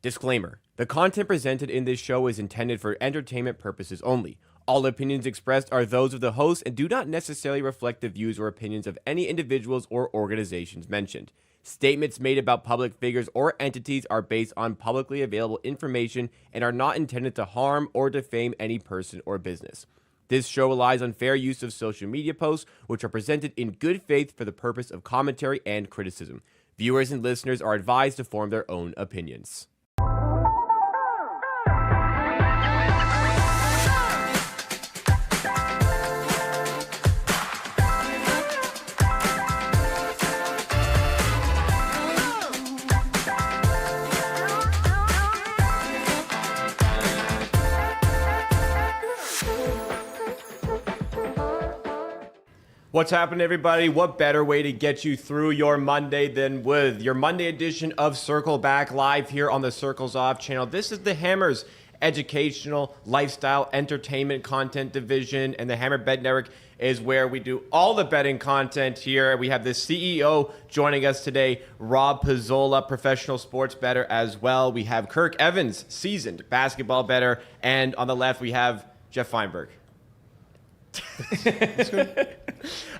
Disclaimer. The content presented in this show is intended for entertainment purposes only. All opinions expressed are those of the host and do not necessarily reflect the views or opinions of any individuals or organizations mentioned. Statements made about public figures or entities are based on publicly available information and are not intended to harm or defame any person or business. This show relies on fair use of social media posts, which are presented in good faith for the purpose of commentary and criticism. Viewers and listeners are advised to form their own opinions. What's happening, everybody? What better way to get you through your Monday than with your Monday edition of Circle Back live here on the Circles Off channel. This is the Hammer's educational, lifestyle, entertainment content division, and the Hammer Bet Network is where we do all the betting content here. We have the CEO joining us today, Rob Pizzola, professional sports bettor as well. We have Kirk Evans, seasoned basketball bettor, and on the left we have Geoff Fienberg.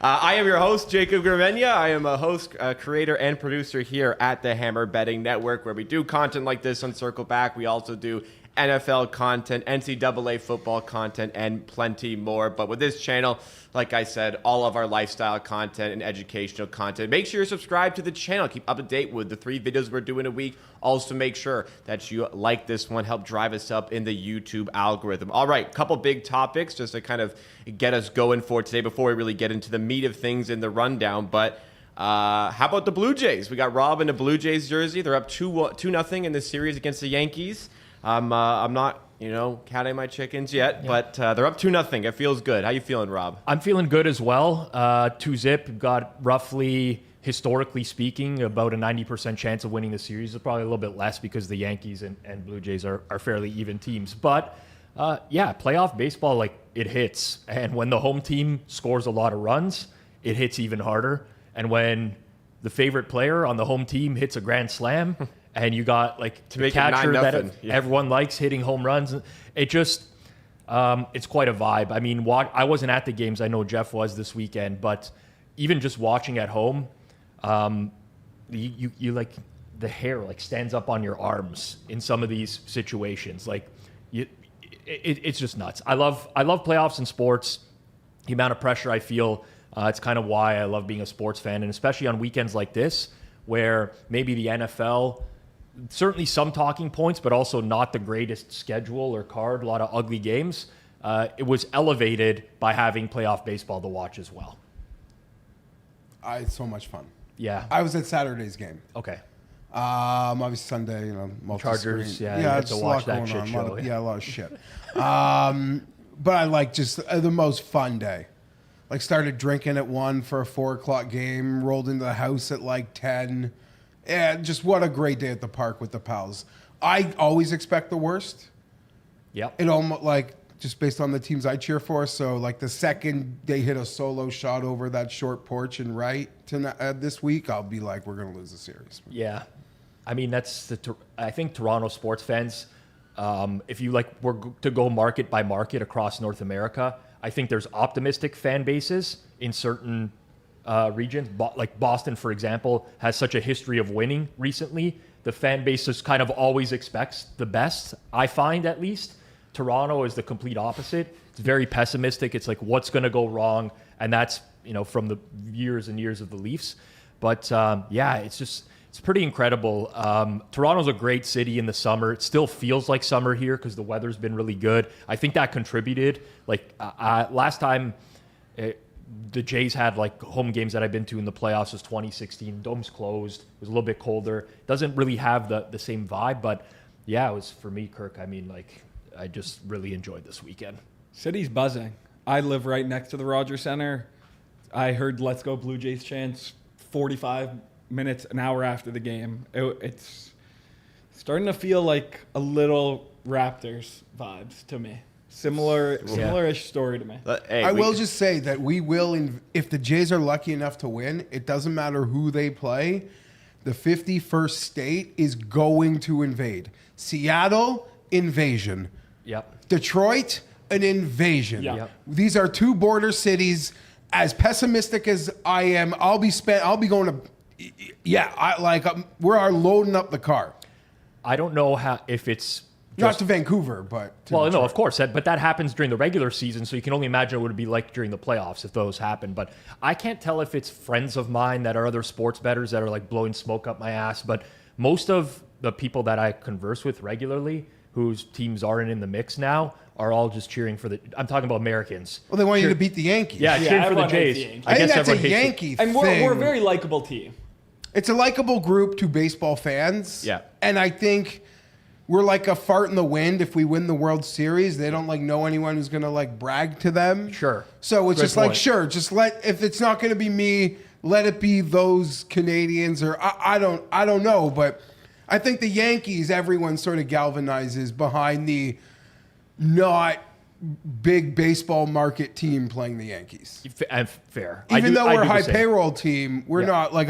I am your host, Jacob Gramegna. I am a host, creator, and producer here at the Hammer Betting Network, where we do content like this on Circle Back. We also do NFL content, NCAA football content, and plenty more. But with this channel, like I said, all of our lifestyle content and educational content. Make sure you're subscribed to the channel. Keep up to date with the 3 videos we're doing a week. Also, make sure that you like this one. Help drive us up in the YouTube algorithm. All right, couple big topics just to kind of get us going for today before we really get into the meat of things in the rundown. But how about the Blue Jays? We got Rob in the Blue Jays jersey. They're up 2-0 in this series against the Yankees. I'm not, counting my chickens yet, but they're up 2-0. It feels good. How you feeling, Rob? I'm feeling good as well. 2-zip, got roughly, historically speaking, about a 90% chance of winning the series. It's probably a little bit less because the Yankees and Blue Jays are fairly even teams. But playoff baseball, it hits. And when the home team scores a lot of runs, it hits even harder. And when the favorite player on the home team hits a grand slam, and you got to the catcher that everyone likes hitting home runs. It just, it's quite a vibe. I mean, I wasn't at the games. I know Geoff was this weekend, but even just watching at home, you the hair stands up on your arms in some of these situations. It's just nuts. I love playoffs in sports. The amount of pressure I feel, it's kind of why I love being a sports fan, and especially on weekends like this, where maybe the NFL. Certainly some talking points, but also not the greatest schedule or card, a lot of ugly games. It was elevated by having playoff baseball to watch as well. It's so much fun. Yeah. I was at Saturday's game. Okay. Obviously Sunday, Chargers, yeah, you had to watch that going shit on. show. A lot of shit. But I like just the most fun day. Started drinking at 1 for a 4 o'clock game, rolled into the house at 10. And just what a great day at the park with the pals. I always expect the worst. Yep. It almost just based on the teams I cheer for. So the second they hit a solo shot over that short porch and right this week, I'll be we're going to lose the series. Yeah. I mean, I think Toronto sports fans, if you were to go market by market across North America, I think there's optimistic fan bases in certain regions, Boston, for example, has such a history of winning recently. The fan base just kind of always expects the best, I find at least. Toronto is the complete opposite. It's very pessimistic. It's what's going to go wrong? And that's, from the years and years of the Leafs. But it's pretty incredible. Toronto's a great city in the summer. It still feels like summer here because the weather's been really good. I think that contributed. Last time the Jays had home games that I've been to in the playoffs was 2016. Dome's closed. It was a little bit colder. Doesn't really have the same vibe, but yeah, it was for me, Kirk. I mean, I just really enjoyed this weekend. City's buzzing. I live right next to the Rogers Center. I heard "Let's Go Blue Jays" chants 45 minutes, an hour after the game. It's starting to feel like a little Raptors vibes to me. Similar-ish story to me. I will just say that we will, if the Jays are lucky enough to win, it doesn't matter who they play. the 51st state is going to invade. Seattle, invasion. Yep. Detroit, an invasion. Yep. These are two border cities. As pessimistic as I am, I'll be going to, we're loading up the car. I don't know if it's Not to Vancouver, but to well, no, Detroit. of course, but that happens during the regular season, so you can only imagine what it would be like during the playoffs if those happen. But I can't tell if it's friends of mine that are other sports bettors that are like blowing smoke up my ass. But most of the people that I converse with regularly, whose teams aren't in the mix now, are all just cheering for the. I'm talking about Americans. Well, they want you to beat the Yankees. Yeah, cheering for the everyone hates Jays. the Yankees. I think guess that's a everyone hates it. Yankee And thing. we're a very likable team. It's a likable group to baseball fans. Yeah. And I think we're like a fart in the wind if we win the World Series. They don't know anyone who's going to brag to them. Sure. So it's Good just point. sure, just if it's not going to be me, let it be those Canadians or I don't know, but I think the Yankees, everyone sort of galvanizes behind the not big baseball market team playing the Yankees. Fair. Even though I we're a do the high same. payroll team, we're Yeah. not like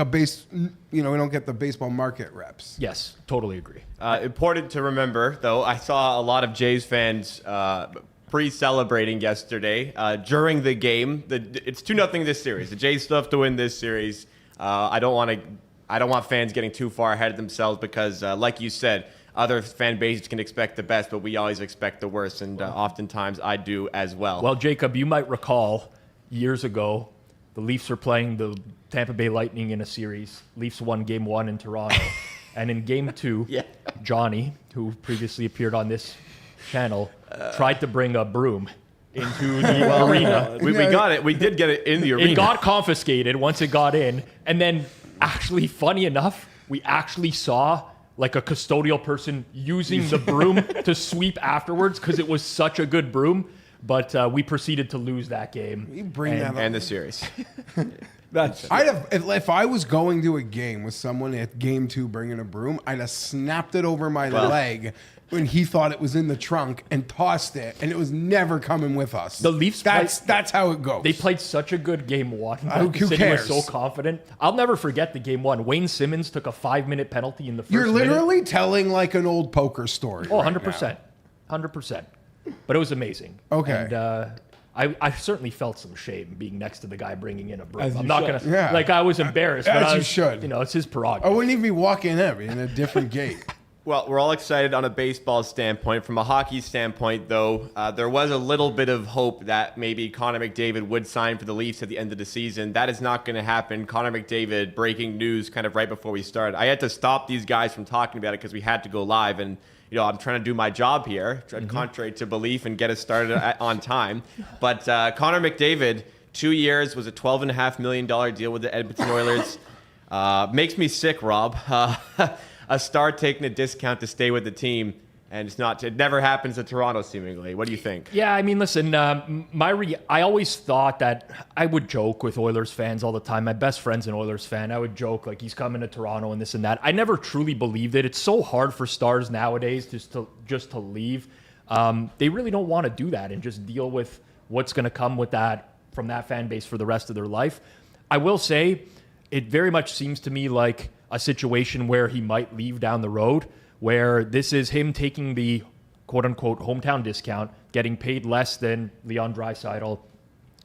we don't get the baseball market reps. Yes, totally agree. Important to remember, though, I saw a lot of Jays fans pre-celebrating yesterday during the game. It's 2-0 this series. The Jays still have to win this series. I don't want fans getting too far ahead of themselves because, like you said, other fan bases can expect the best, but we always expect the worst, and oftentimes I do as well. Well, Jacob, you might recall years ago, the Leafs were playing the Tampa Bay Lightning in a series. Leafs won Game 1 in Toronto. And in Game 2, Yeah. Johnny, who previously appeared on this channel, tried to bring a broom into the arena. we got it. We did get it in the arena. It got confiscated once it got in. And then, actually, funny enough, we actually saw a custodial person using the broom to sweep afterwards because it was such a good broom. But we proceeded to lose that game. You bring that up. and the series. I'd have if I was going to a game with someone at Game 2 bringing a broom, I'd have snapped it over my leg when he thought it was in the trunk and tossed it, and it was never coming with us. The Leafs That's how it goes. They played such a good Game 1. Who City cares? was so confident. I'll never forget the Game 1. Wayne Simmons took a 5-minute penalty in the 1st You're minute. literally telling like an old poker story. Oh, right 100%. 100%. But it was amazing. Okay. And I certainly felt some shame being next to the guy bringing in a broom. As I'm you not should. going to, Yeah. I was embarrassed. As but I you was, should. It's his I prerogative. wouldn't even be walking in a different gate. Well, we're all excited on a baseball standpoint. From a hockey standpoint, though, there was a little bit of hope that maybe Connor McDavid would sign for the Leafs at the end of the season. That is not going to happen. Connor McDavid, breaking news kind of right before we started. I had to stop these guys from talking about it because we had to go live, and I'm trying to do my job here, contrary to belief, and get us started on time. But Connor McDavid, 2 years, was a $12.5 million deal with the Edmonton Oilers. Makes me sick, Rob. A star taking a discount to stay with the team, and it never happens at Toronto, seemingly. What do you think? Yeah, I mean, listen, I always thought that I would joke with Oilers fans all the time. My best friend's an Oilers fan. I would joke like he's coming to Toronto and this and that. I never truly believed it. It's so hard for stars nowadays just to leave. They really don't want to do that and just deal with what's going to come with that from that fan base for the rest of their life. I will say it very much seems to me like a situation where he might leave down the road, where this is him taking the quote-unquote hometown discount, getting paid less than Leon Draisaitl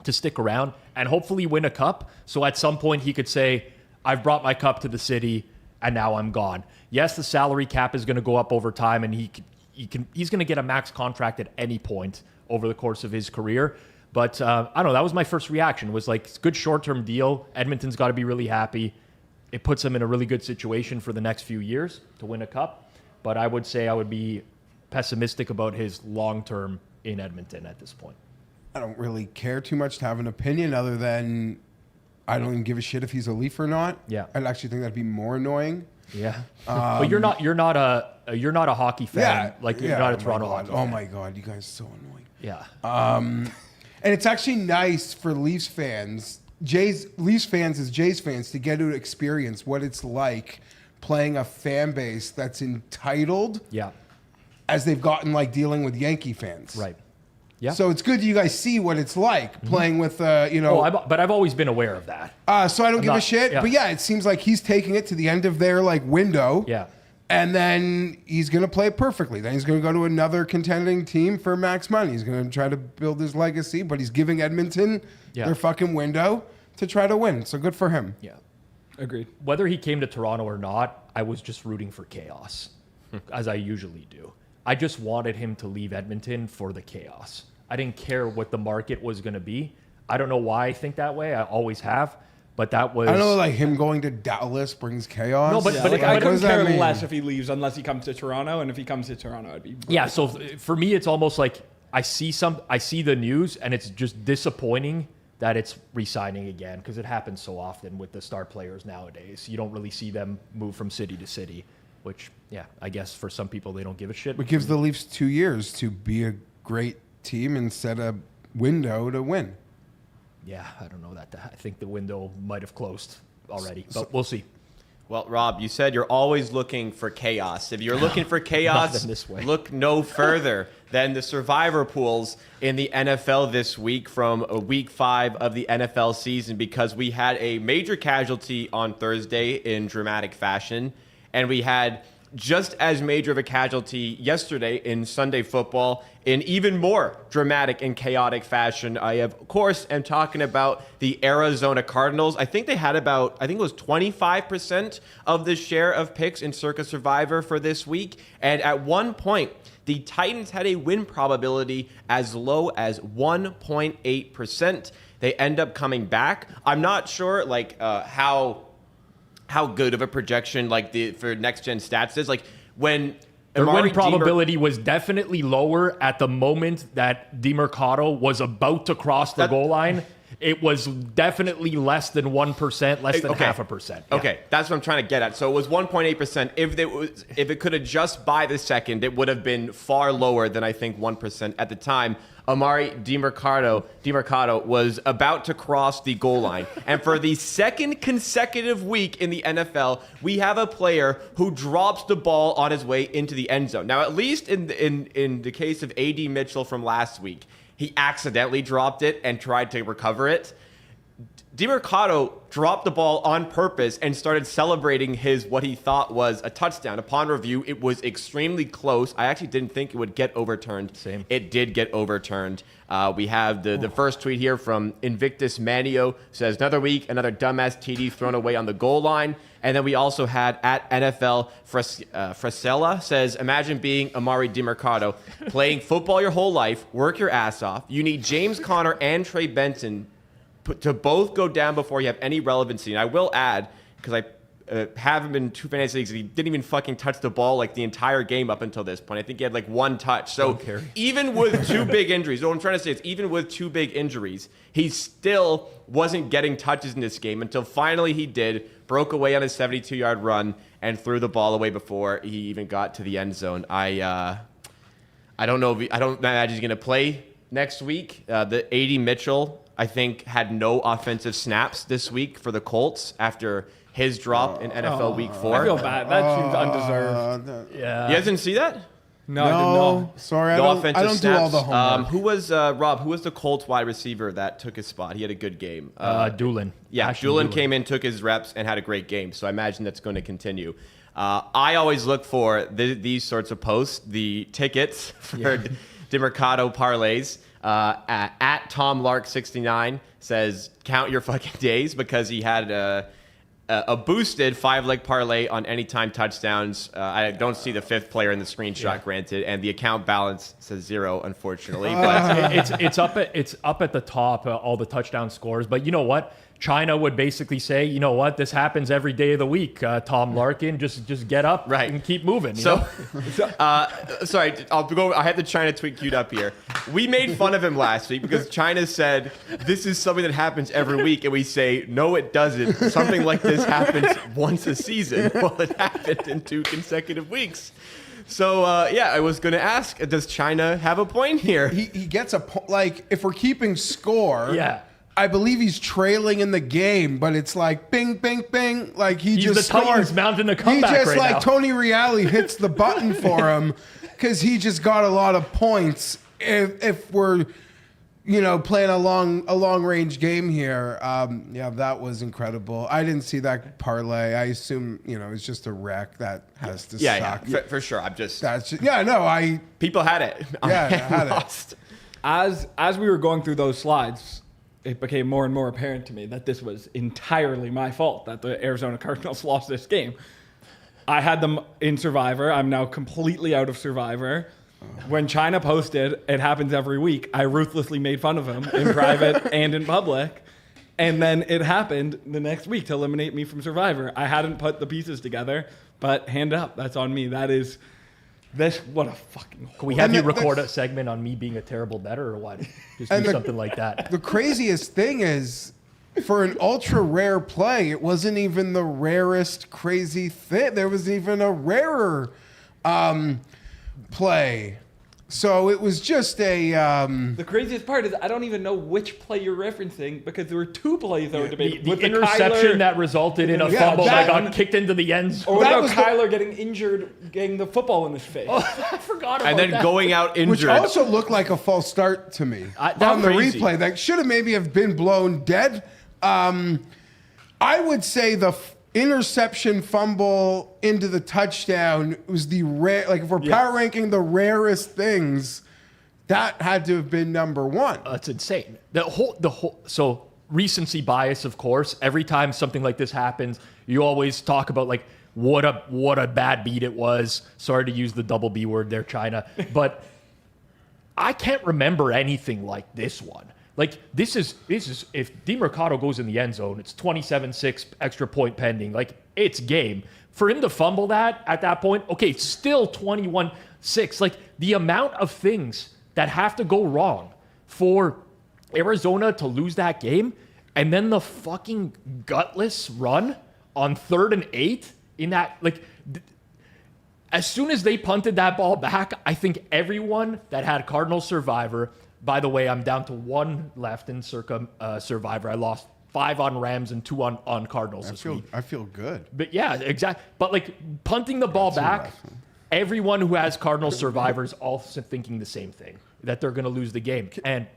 to stick around and hopefully win a cup. So at some point he could say, I've brought my cup to the city and now I'm gone. Yes, the salary cap is going to go up over time and he's going to get a max contract at any point over the course of his career. But I don't know, that was my first reaction, was like, it's a good short-term deal. Edmonton's got to be really happy. It puts them in a really good situation for the next few years to win a cup. But I would say I would be pessimistic about his long-term in Edmonton at this point. I don't really care too much to have an opinion other than I don't even give a shit if he's a Leaf or not. Yeah. I'd actually think that'd be more annoing. Yeah. But you're not a hockey fan. You're not a Toronto hockey fan. Oh my God, you guys are so annoying. Yeah. And it's actually nice for Leafs fans, Leafs fans as Jays fans, to get to experience what it's like playing a fan base that's entitled Yeah. as they've gotten dealing with Yankee fans. Right. Yeah. So it's good you guys see what it's like playing with, But I've always been aware of that. so I don't give a not- shit. yeah. But yeah, it seems like he's taking it to the end of their like window. Yeah. And then he's going to play perfectly. Then he's going to go to another contending team for max money. He's going to try to build his legacy, but he's giving Edmonton their fucking window to try to win. So good for him. Yeah. Agreed. Whether he came to Toronto or not, I was just rooting for chaos, as I usually do. I just wanted him to leave Edmonton for the chaos. I didn't care what the market was going to be. I don't know why I think that way. I always have. But that was... I don't know, like him going to Dallas brings chaos. No, but- Yeah, but like, it- I what couldn't does that care mean? less if he leaves unless he comes to Toronto, and if he comes to Toronto, I'd be Yeah, so for me, it's almost like I see the news, and it's just disappointing that it's re-signing again, because it happens so often with the star players nowadays. You don't really see them move from city to city, which, yeah, I guess for some people, they don't give a shit. It gives the Leafs 2 years to be a great team and set a window to win. Yeah, I don't know that. I think the window might have closed already, but we'll see. Well, Rob, you said you're always looking for chaos. If you're looking for chaos, Nothing this way. look no further than the survivor pools in the NFL this week from week 5 of the NFL season, because we had a major casualty on Thursday in dramatic fashion, and we had just as major of a casualty yesterday in Sunday football in even more dramatic and chaotic fashion. I, of course, am talking about the Arizona Cardinals. I think they had it was 25% of the share of picks in Circa Survivor for this week. And at one point, the Titans had a win probability as low as 1.8%. They end up coming back. I'm not sure how good of a projection for next gen stats is. Like when Their Amari win probability was definitely lower at the moment that DeMercado was about to cross the goal line. It was definitely less than 1%, less than 0.5%. Yeah. Okay, that's what I'm trying to get at. So it was 1.8%. If it could adjust by the second, it would have been far lower than I think 1% at the time. Amari DeMercado was about to cross the goal line. And for the second consecutive week in the NFL, we have a player who drops the ball on his way into the end zone. Now, at least in the case of A.D. Mitchell from last week, he accidentally dropped it and tried to recover it. DeMercado dropped the ball on purpose and started celebrating what he thought was a touchdown. Upon review, it was extremely close. I actually didn't think it would get overturned. Same. It did get overturned. We have the first tweet here from Invictus Manio, says, another week, another dumbass TD thrown away on the goal line. And then we also had at NFL Frisella says, imagine being Amari DeMercado, playing football your whole life, work your ass off. You need James Conner and Trey Benson to both go down before you have any relevancy. And I will add, because I have him in 2 fantasy leagues, he didn't even fucking touch the ball like the entire game up until this point. I think he had like 1 touch. So even with 2 big injuries, what I'm trying to say is even with 2 big injuries, he still wasn't getting touches in this game until finally he did, broke away on his 72-yard run and threw the ball away before he even got to the end zone. I don't know. I don't imagine he's going to play next week. The A.D. Mitchell, I think, had no offensive snaps this week for the Colts after his drop in NFL Week 4. I feel bad. That seems undeserved. Yeah. You guys didn't see that? No, I did not. Sorry, No I offensive don't do snaps. all the homework. Who was Rob? Who was the Colts wide receiver that took his spot? He had a good game. Doolin. Yeah, Ashton Doolin came in, took his reps, and had a great game. So I imagine that's going to continue. I always look for these sorts of posts, the tickets for DeMercado parlays. At Tom Lark 69 says, count your fucking days, because he had a boosted 5-leg parlay on anytime touchdowns. I don't see the 5th player in the screenshot, granted, and the account balance says 0, unfortunately. But it's up at the top, all the touchdown scores. But you know what? China would basically say, you know what? This happens every day of the week. Tom Larkin, just get up and keep moving. Sorry, I'll go. I had the China tweet queued up here. We made fun of him last week because China said this is something that happens every week, and we say no, it doesn't. Something like this happens once a season. Well, it happened in 2 consecutive weeks. So I was going to ask, does China have a point here? He gets a point. Like, if we're keeping score, Yeah. I believe he's trailing in the game, but it's like bing, bing, bing. Like He's just the Titans scored. mounting a comeback He just right like now. Tony Reale hits the button for him because he just got a lot of points if we're playing a long range game here, that was incredible. I didn't see that parlay. I assume it's just a wreck that has to suck. Yeah, for sure. People had it. Had lost. As we were going through those slides, it became more and more apparent to me that this was entirely my fault that the Arizona Cardinals lost this game. I had them in Survivor. I'm now completely out of Survivor. When China posted, it happens every week, I ruthlessly made fun of him in private and in public. And then it happened the next week to eliminate me from Survivor. I hadn't put the pieces together, but hand up, that's on me. What a fucking... Can we have you record a segment on me being a terrible bettor or what? Just do something like that. The craziest thing is, for an ultra rare play, it wasn't even the rarest crazy thing. There was even a rarer play. So it was just a... The craziest part is I don't even know which play you're referencing because there were two plays that were debated. The interception that resulted in a fumble that got kicked into the end zone. Or that was Kyler getting injured, getting the football in his face. Oh, I forgot about that. And then going out injured. Which also looked like a false start to me on the replay. That should have maybe have been blown dead. I would say the interception fumble into the touchdown was the rare. Like if we're power ranking the rarest things, that had to have been number one. That's insane. The whole. So recency bias, of course. Every time something like this happens, you always talk about like what a bad beat it was. Sorry to use the double B word there, China, but I can't remember anything like this one. Like, this is if DeMercado goes in the end zone, it's 27-6 extra point pending. Like, it's game. For him to fumble that at that point, okay, still 21-6. Like, the amount of things that have to go wrong for Arizona to lose that game, and then the fucking gutless run on 3rd and 8 in that, like... As soon as they punted that ball back, I think everyone that had Cardinals Survivor... By the way, I'm down to 1 left in Survivor. I lost 5 on Rams and 2 on Cardinals this week. I feel good. But yeah, exactly. But like punting the ball back, everyone who has Cardinals Survivors also thinking the same thing, that they're going to lose the game. And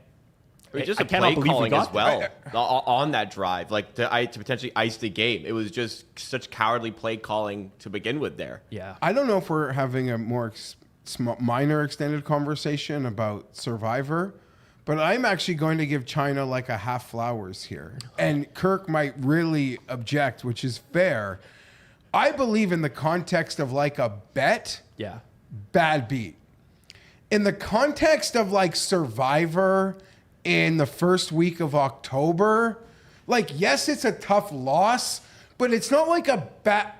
just I cannot believe we got as well on that drive, like to potentially ice the game. It was just such cowardly play calling to begin with there. Yeah. I don't know if we're having a more minor extended conversation about Survivor, but I'm actually going to give China like a half flowers here. And Kirk might really object, which is fair. I believe in the context of like a bet, bad beat. In the context of like Survivor in the first week of October, like, yes, it's a tough loss, but it's not like a bad...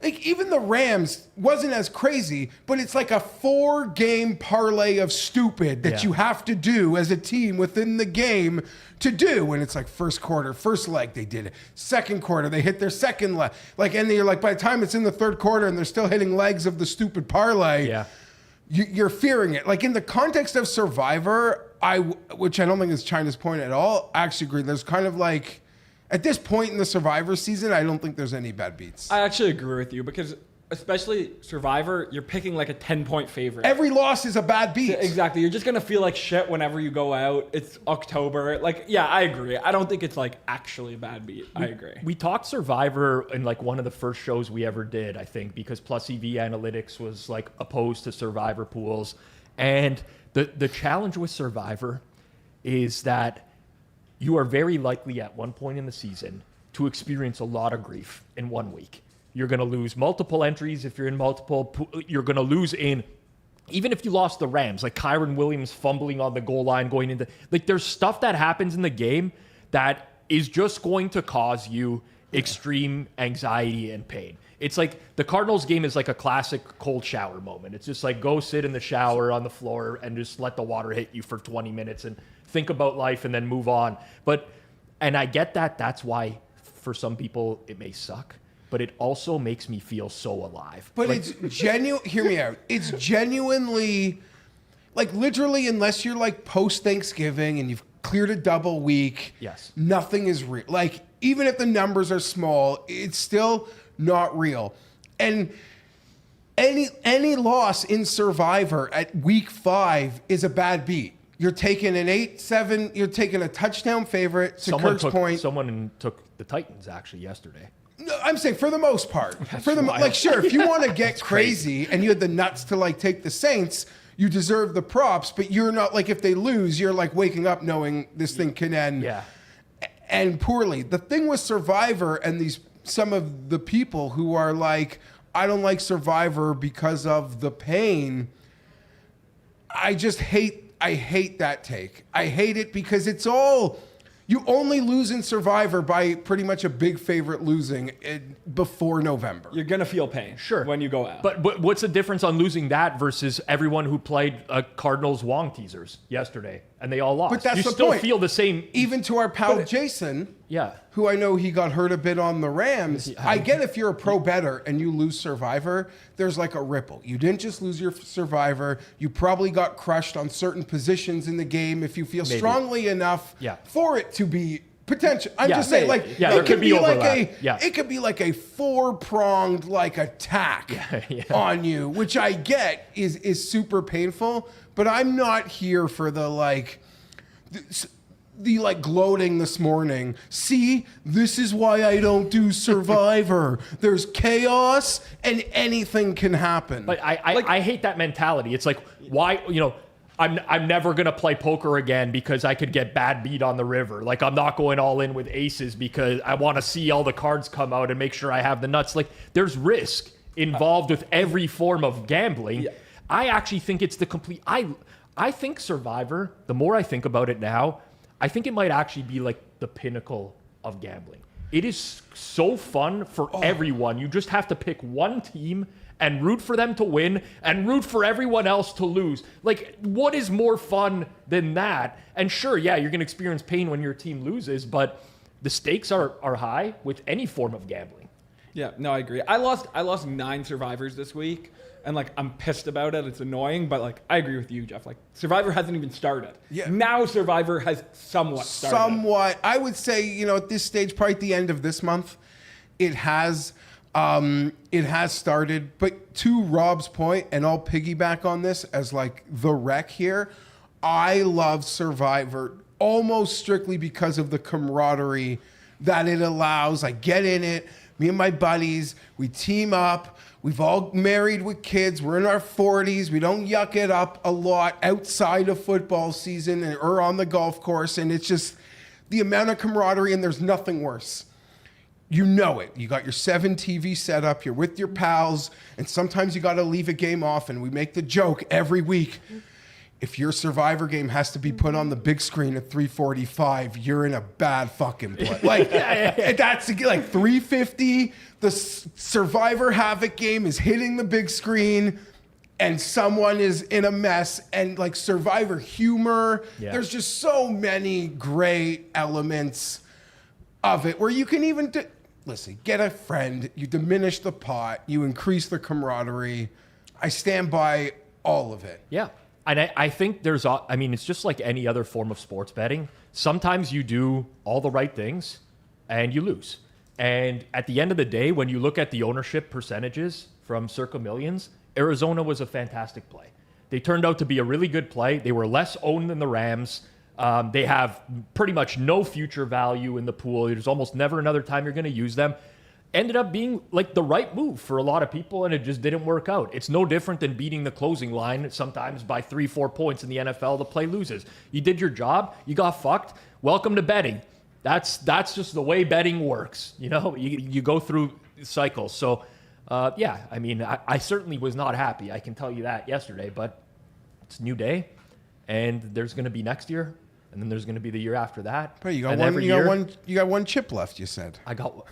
Like, even the Rams wasn't as crazy, but it's like a 4-game parlay of stupid that you have to do as a team within the game to do. And it's like first quarter, first leg, they did it. Second quarter, they hit their second leg. Like, and you're like, by the time it's in the third quarter and they're still hitting legs of the stupid parlay, you're fearing it. Like, in the context of Survivor, which I don't think is China's point at all, I actually agree. There's kind of like... At this point in the Survivor season, I don't think there's any bad beats. I actually agree with you because especially Survivor, you're picking like a 10-point favorite. Every loss is a bad beat. Exactly. You're just going to feel like shit whenever you go out. It's October. Like, yeah, I agree. I don't think it's like actually a bad beat. I agree. We talked Survivor in like one of the first shows we ever did, I think, because Plus EV Analytics was like opposed to Survivor pools. And the challenge with Survivor is that you are very likely at one point in the season to experience a lot of grief in 1 week. You're going to lose multiple entries if you're in multiple. You're going to lose in, even if you lost the Rams, like Kyron Williams fumbling on the goal line going into, like there's stuff that happens in the game that is just going to cause you extreme anxiety and pain. It's like the Cardinals game is like a classic cold shower moment. It's just like go sit in the shower on the floor and just let the water hit you for 20 minutes and think about life and then move on. And I get that that's why for some people it may suck, but it also makes me feel so alive. But like, it's genuine. Hear me out. It's genuinely, like literally, unless you're like post Thanksgiving and you've cleared a double week, nothing is real. Like even if the numbers are small, it's still not real. And any loss in Survivor at week 5 is a bad beat. You're taking an 8-7. You're taking a touchdown favorite. To Kirk's point, someone took the Titans actually yesterday. No, I'm saying for the most part. Like, sure, if you want to get crazy and you had the nuts to like take the Saints, you deserve the props. But you're not like, if they lose, you're like waking up knowing this thing can end. And poorly. The thing with Survivor and some of the people who are like, I don't like Survivor because of the pain. I hate that take. I hate it because it's all, you only lose in Survivor by pretty much a big favorite losing before November. You're going to feel pain when you go out. But what's the difference on losing that versus everyone who played Cardinals Wong teasers yesterday and they all lost? But that's you the still point. Feel the same. Even to our pal Jason, who I know he got hurt a bit on the Rams. I get if you're a pro bettor and you lose Survivor, there's like a ripple. You didn't just lose your Survivor. You probably got crushed on certain positions in the game if you feel strongly enough for it to be potential. I'm just saying, like, it could be like it could be like a 4-pronged like attack on you, which I get is super painful. But I'm not here for the like gloating this morning. See, this is why I don't do Survivor. There's chaos and anything can happen. But I hate that mentality. It's like, why, I'm never going to play poker again because I could get bad beat on the river. Like, I'm not going all in with aces because I want to see all the cards come out and make sure I have the nuts. Like, there's risk involved with every form of gambling. I actually think it's the complete, I think Survivor, the more I think about it now, I think it might actually be like the pinnacle of gambling. It is so fun for everyone. You just have to pick one team and root for them to win and root for everyone else to lose. Like, what is more fun than that? And sure, you're going to experience pain when your team loses, but the stakes are high with any form of gambling. Yeah, no, I agree. I lost 9 Survivors this week. And, like, I'm pissed about it. It's annoying. But, like, I agree with you, Geoff. Like, Survivor hasn't even started. Yeah. Now Survivor has somewhat started. I would say, at this stage, probably at the end of this month, it has started. But to Rob's point, and I'll piggyback on this as, like, the wreck here, I love Survivor almost strictly because of the camaraderie that it allows. I get in it. Me and my buddies, we team up. We've all married with kids. We're in our 40s. We don't yuck it up a lot outside of football season or on the golf course. And it's just the amount of camaraderie, and there's nothing worse. You know it. You got your 7 TV set up. You're with your pals. And sometimes you got to leave a game off. And we make the joke every week. If your Survivor game has to be put on the big screen at 3:45, you're in a bad fucking place. Like, that's like 3:50. The Survivor Havoc game is hitting the big screen, and someone is in a mess. And like Survivor humor, there's just so many great elements of it where you can even listen. Get a friend. You diminish the pot. You increase the camaraderie. I stand by all of it. Yeah. And I think it's just like any other form of sports betting. Sometimes you do all the right things and you lose. And at the end of the day, when you look at the ownership percentages from Circa Millions, Arizona was a fantastic play. They turned out to be a really good play. They were less owned than the Rams. They have pretty much no future value in the pool. There's almost never another time you're going to use them. Ended up being like the right move for a lot of people, and it just didn't work out. It's no different than beating the closing line sometimes by 3-4 points in the NFL. The play loses. You did your job. You got fucked. Welcome to betting. That's just the way betting works. You go through cycles. So, I certainly was not happy. I can tell you that yesterday, but it's a new day, and there's going to be next year. And then there's going to be the year after that. But you got one chip left, you said. I got,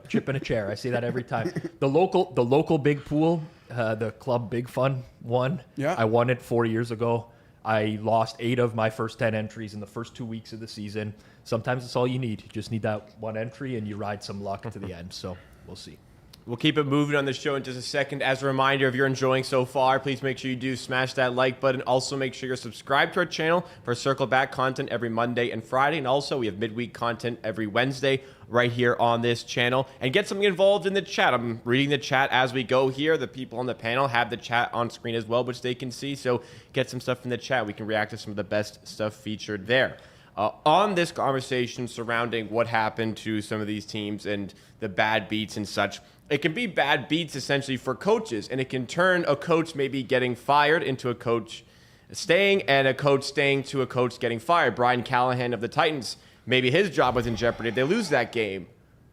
chip in a chair. I say that every time. The local big pool, the Club Big Fun won. Yeah. I won it 4 years ago. I lost 8 of my first 10 entries in the first 2 weeks of the season. Sometimes it's all you need. You just need that one entry and you ride some luck to the end. So we'll see. We'll keep it moving on the show in just a second. As a reminder, if you're enjoying so far, please make sure you do smash that like button. Also, make sure you're subscribed to our channel for Circle Back content every Monday and Friday. And also, we have midweek content every Wednesday right here on this channel. And get something involved in the chat. I'm reading the chat as we go here. The people on the panel have the chat on screen as well, which they can see. So get some stuff in the chat. We can react to some of the best stuff featured there. On this conversation surrounding what happened to some of these teams and the bad beats and such, it can be bad beats essentially for coaches, and it can turn a coach maybe getting fired into a coach staying, and a coach staying to a coach getting fired. Brian Callahan of the Titans, maybe his job was in jeopardy. If they lose that game,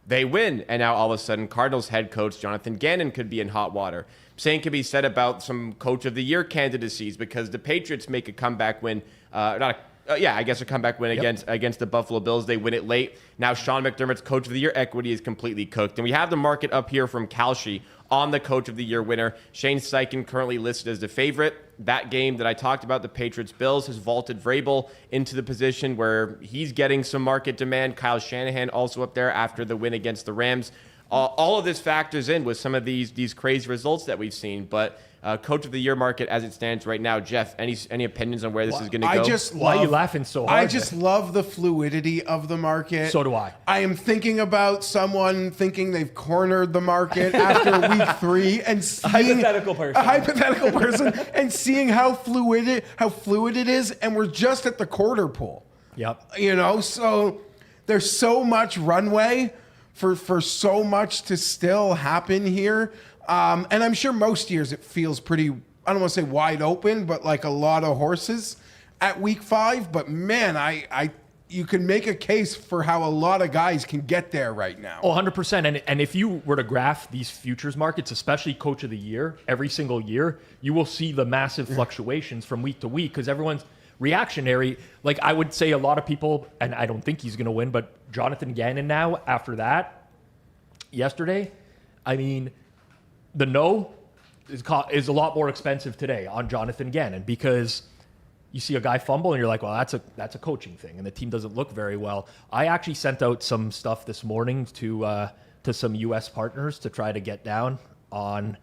they win, and now all of a sudden Cardinals head coach Jonathan Gannon could be in hot water. Same could be said about some coach of the year candidacies, because the Patriots make a comeback win, a comeback win against the Buffalo Bills. They win it late. Now Sean McDermott's Coach of the Year equity is completely cooked. And we have the market up here from Kalshi on the Coach of the Year winner. Shane Steichen currently listed as the favorite. That game that I talked about, the Patriots-Bills, has vaulted Vrabel into the position where he's getting some market demand. Kyle Shanahan also up there after the win against the Rams. All of this factors in with some of these crazy results that we've seen. But Coach of the Year market as it stands right now, Geoff, any opinions on where this is going to go? Why are you laughing so hard? I just love the fluidity of the market. So do I. I am thinking about someone thinking they've cornered the market after week 3 and seeing a hypothetical person and seeing how fluid it is, and we're just at the quarter pool. Yep. So there's so much runway for so much to still happen here. And I'm sure most years it feels pretty, I don't want to say wide open, but like a lot of horses at week 5. But man, you can make a case for how a lot of guys can get there right now. 100%. And if you were to graph these futures markets, especially Coach of the Year, every single year, you will see the massive fluctuations from week to week because everyone's reactionary. Like I would say a lot of people, and I don't think he's going to win, but Jonathan Gannon now, after that, yesterday, I mean, the no is a lot more expensive today on Jonathan Gannon because you see a guy fumble and you're like, well, that's a coaching thing, and the team doesn't look very well. I actually sent out some stuff this morning to some U.S. partners to try to get down on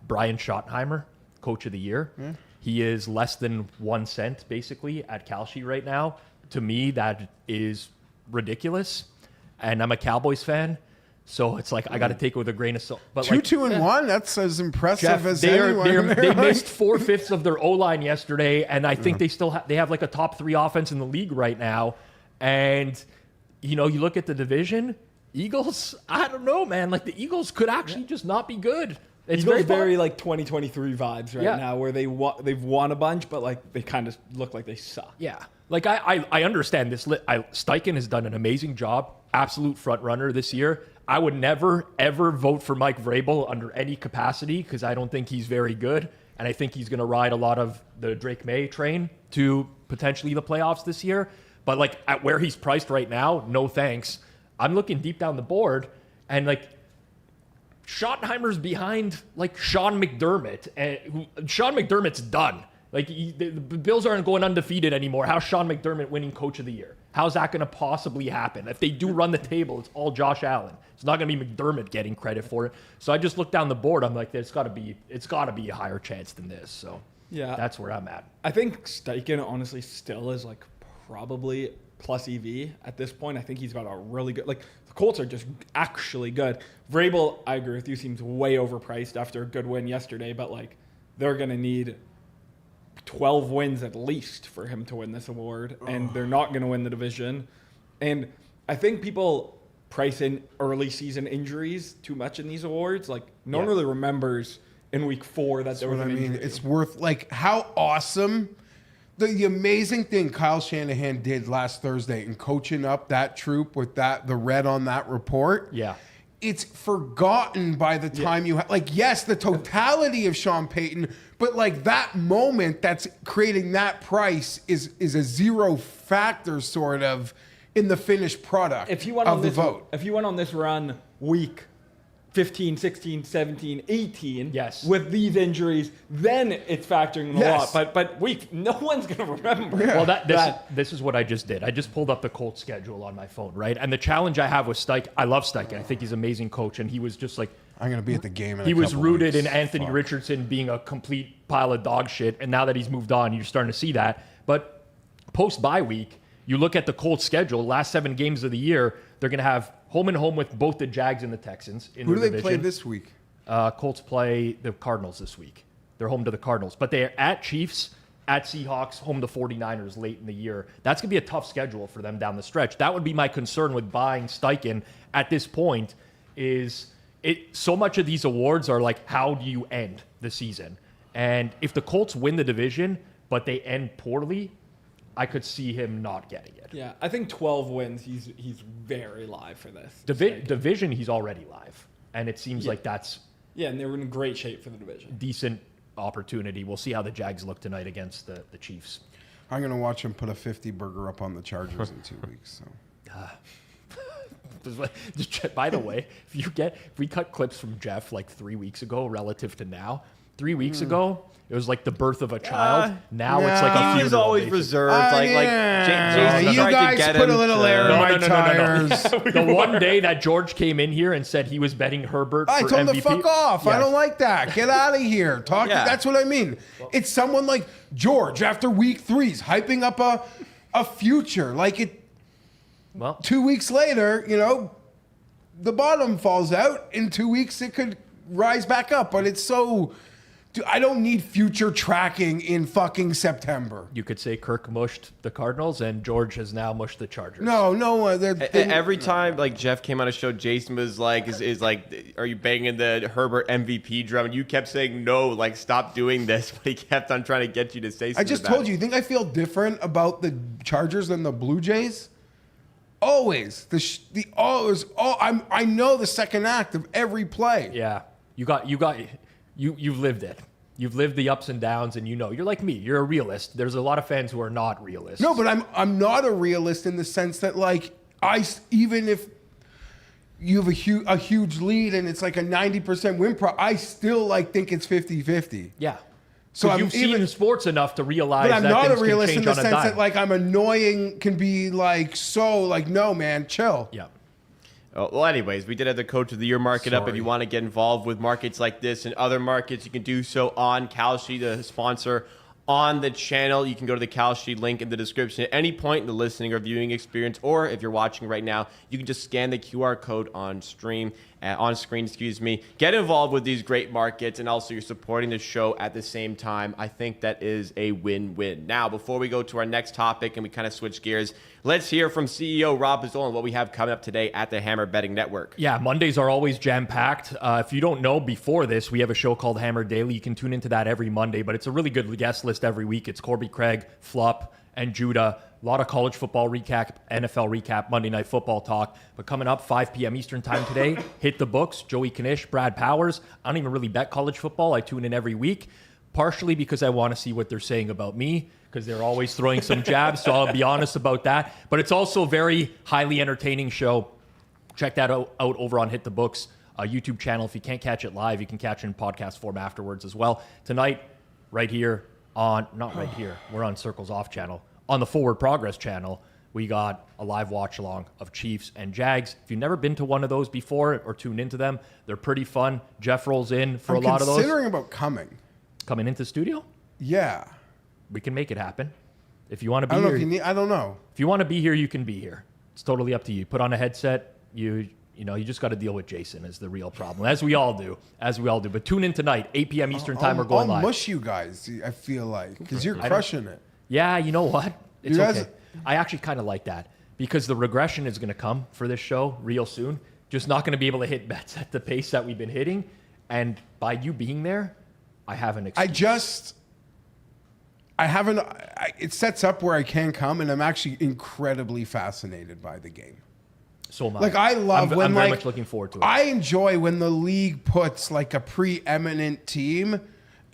Brian Schottenheimer, Coach of the Year. He is less than 1 cent basically at Kalshi right now. To me, that is ridiculous, and I'm a Cowboys fan. So it's like I got to take it with a grain of salt. But 2-2-1, that's as impressive Geoff, as they anyone. They missed 4/5 of their O-line yesterday, and I think they still they have like a top 3 offense in the league right now. And you look at the division, Eagles. I don't know, man. Like the Eagles could actually just not be good. It's Eagles very like 2023 vibes now, where they've won a bunch, but like they kind of look like they suck. Yeah, like I understand this. Steichen has done an amazing job, absolute front runner this year. I would never, ever vote for Mike Vrabel under any capacity because I don't think he's very good. And I think he's going to ride a lot of the Drake May train to potentially the playoffs this year. But like at where he's priced right now, no thanks. I'm looking deep down the board and like Schottenheimer's behind like Sean McDermott. And Sean McDermott's done. Like the Bills aren't going undefeated anymore. How's Sean McDermott winning Coach of the Year? How's that going to possibly happen? If they do run the table, it's all Josh Allen. It's not going to be McDermott getting credit for it. So I just looked down the board. I'm like, it's got to be a higher chance than this. So yeah, that's where I'm at. I think Steichen honestly still is like probably plus EV at this point. I think he's got a really good, like the Colts are just actually good. Vrabel, I agree with you, seems way overpriced after a good win yesterday, but like they're going to need 12 wins at least for him to win this award, and they're not going to win the division. And I think people price in early season injuries too much in these awards. Like no one really remembers in week 4 that there was an injury. It's worth like how awesome the amazing thing Kyle Shanahan did last Thursday in coaching up that troop with the red on that report. Yeah. It's forgotten by the time you yes, the totality of Sean Payton, but like that moment that's creating that price is a zero factor sort of in the finished product if you went of on the this, vote. If you went on this run week 15, 16, 17, 18 with these injuries, then it's factoring in a lot. But no one's going to remember. Yeah. Well, this is what I just did. I just pulled up the Colts schedule on my phone, right? And the challenge I have with Steichen, I love Steichen. I think he's an amazing coach. And he was just like I'm going to be at the game. He was rooted in Anthony Richardson being a complete pile of dog shit, and now that he's moved on, you're starting to see that. But post-bye week, you look at the Colts' schedule, last 7 games of the year, they're going to have home and home with both the Jags and the Texans in Who their do they division. play this week? Colts play the Cardinals this week. They're home to the Cardinals. But they're at Chiefs, at Seahawks, home to 49ers late in the year. That's going to be a tough schedule for them down the stretch. That would be my concern with buying Steichen at this point is so much of these awards are like, how do you end the season? And if the Colts win the division, but they end poorly, I could see him not getting it. Yeah, I think 12 wins, he's very live for this. Division, he's already live. And it seems like that's Yeah, and they were in great shape for the division. decent opportunity. We'll see how the Jags look tonight against the Chiefs. I'm going to watch him put a 50 burger up on the Chargers in 2 weeks. So. By the way, if we cut clips from Geoff like 3 weeks ago relative to now, 3 weeks ago, it was like the birth of a child. Now it's like a funeral. He was always basically. reserved. Jason you tried guys to get put him a little to- air in my tires. The one day that George came in here and said he was betting Herbert I for told him MVP. to fuck off. I Yes. don't like that. Get out of here. Yeah. That's what I mean. It's someone like George after week 3's hyping up a future. Like it. Well, 2 weeks later, the bottom falls out. In 2 weeks, it could rise back up. But it's so. Dude, I don't need future tracking in fucking September. you could say Kirk mushed the Cardinals and George has now mushed the Chargers. No. Every time like Geoff came on a show, Jason was like, "Is like, are you banging the Herbert MVP drum?" And you kept saying no, like stop doing this, but he kept on trying to get you to say something. I just about told it. you. You think I feel different about the Chargers than the Blue Jays? Always. I know the second act of every play. Yeah, you've lived it. You've lived the ups and downs, and you're like me. You're a realist. There's a lot of fans who are not realists. No, but I'm not a realist in the sense that like even if you have a huge lead and it's like a 90% win I still like think it's 50-50. Yeah. So So you've seen sports enough to realize But I'm that not a things can realist in change the on a sense dime. that like I'm annoying can be like so like no man chill. Yeah. Well, anyways, we did have the Coach of the Year market up. If Sorry. you want to get involved with markets like this and other markets, you can do so on Kalshi, the sponsor on the channel. You can go to the Kalshi link in the description at any point in the listening or viewing experience, or if you're watching right now, you can just scan the QR code on screen. Get involved with these great markets, and also you're supporting the show at the same time. I think that is a win-win. Now, before we go to our next topic and we kind of switch gears, let's hear from CEO Rob Pizzola and what we have coming up today at the Hammer Betting Network. Yeah, Mondays are always jam-packed. If you don't know, before this, we have a show called Hammer Daily. You can tune into that every Monday, but it's a really good guest list every week. It's Corby Craig, Flupp, and Judah. A lot of college football recap, NFL recap, Monday Night Football talk. But coming up, 5 p.m. Eastern time today, hit the books. Joey Knish, Brad Powers. I don't even really bet college football. I tune in every week, partially because I want to see what they're saying about me, because they're always throwing some jabs, so I'll be honest about that. But it's also a very highly entertaining show. Check that out over on Hit the Books YouTube channel. If you can't catch it live, you can catch it in podcast form afterwards as well. Tonight, right here on, not right here, we're on Circles Off channel. On the Forward Progress channel, we got a live watch along of Chiefs and Jags. If you've never been to one of those before or tuned into them, they're pretty fun. Geoff rolls in for a lot of those. Considering about coming. Coming into studio, Yeah. we can make it happen. If you want to be I don't know here, if you need. I don't know. if you want to be here, you can be here. It's totally up to you. Put on a headset. You just got to deal with Jason is the real problem, as we all do. But tune in tonight, 8 p.m. Eastern time. We're going I'll live. mush you guys. I feel like because you're crushing it. Yeah, you know what? It's You guys- okay. I actually kind of like that because the regression is going to come for this show real soon. Just not going to be able to hit bets at the pace that we've been hitting. And by you being there, I have an excuse. It sets up where I can come, and I'm actually incredibly fascinated by the game. So am I. Like I love I'm when very like much looking forward to it. I enjoy when the league puts like a preeminent team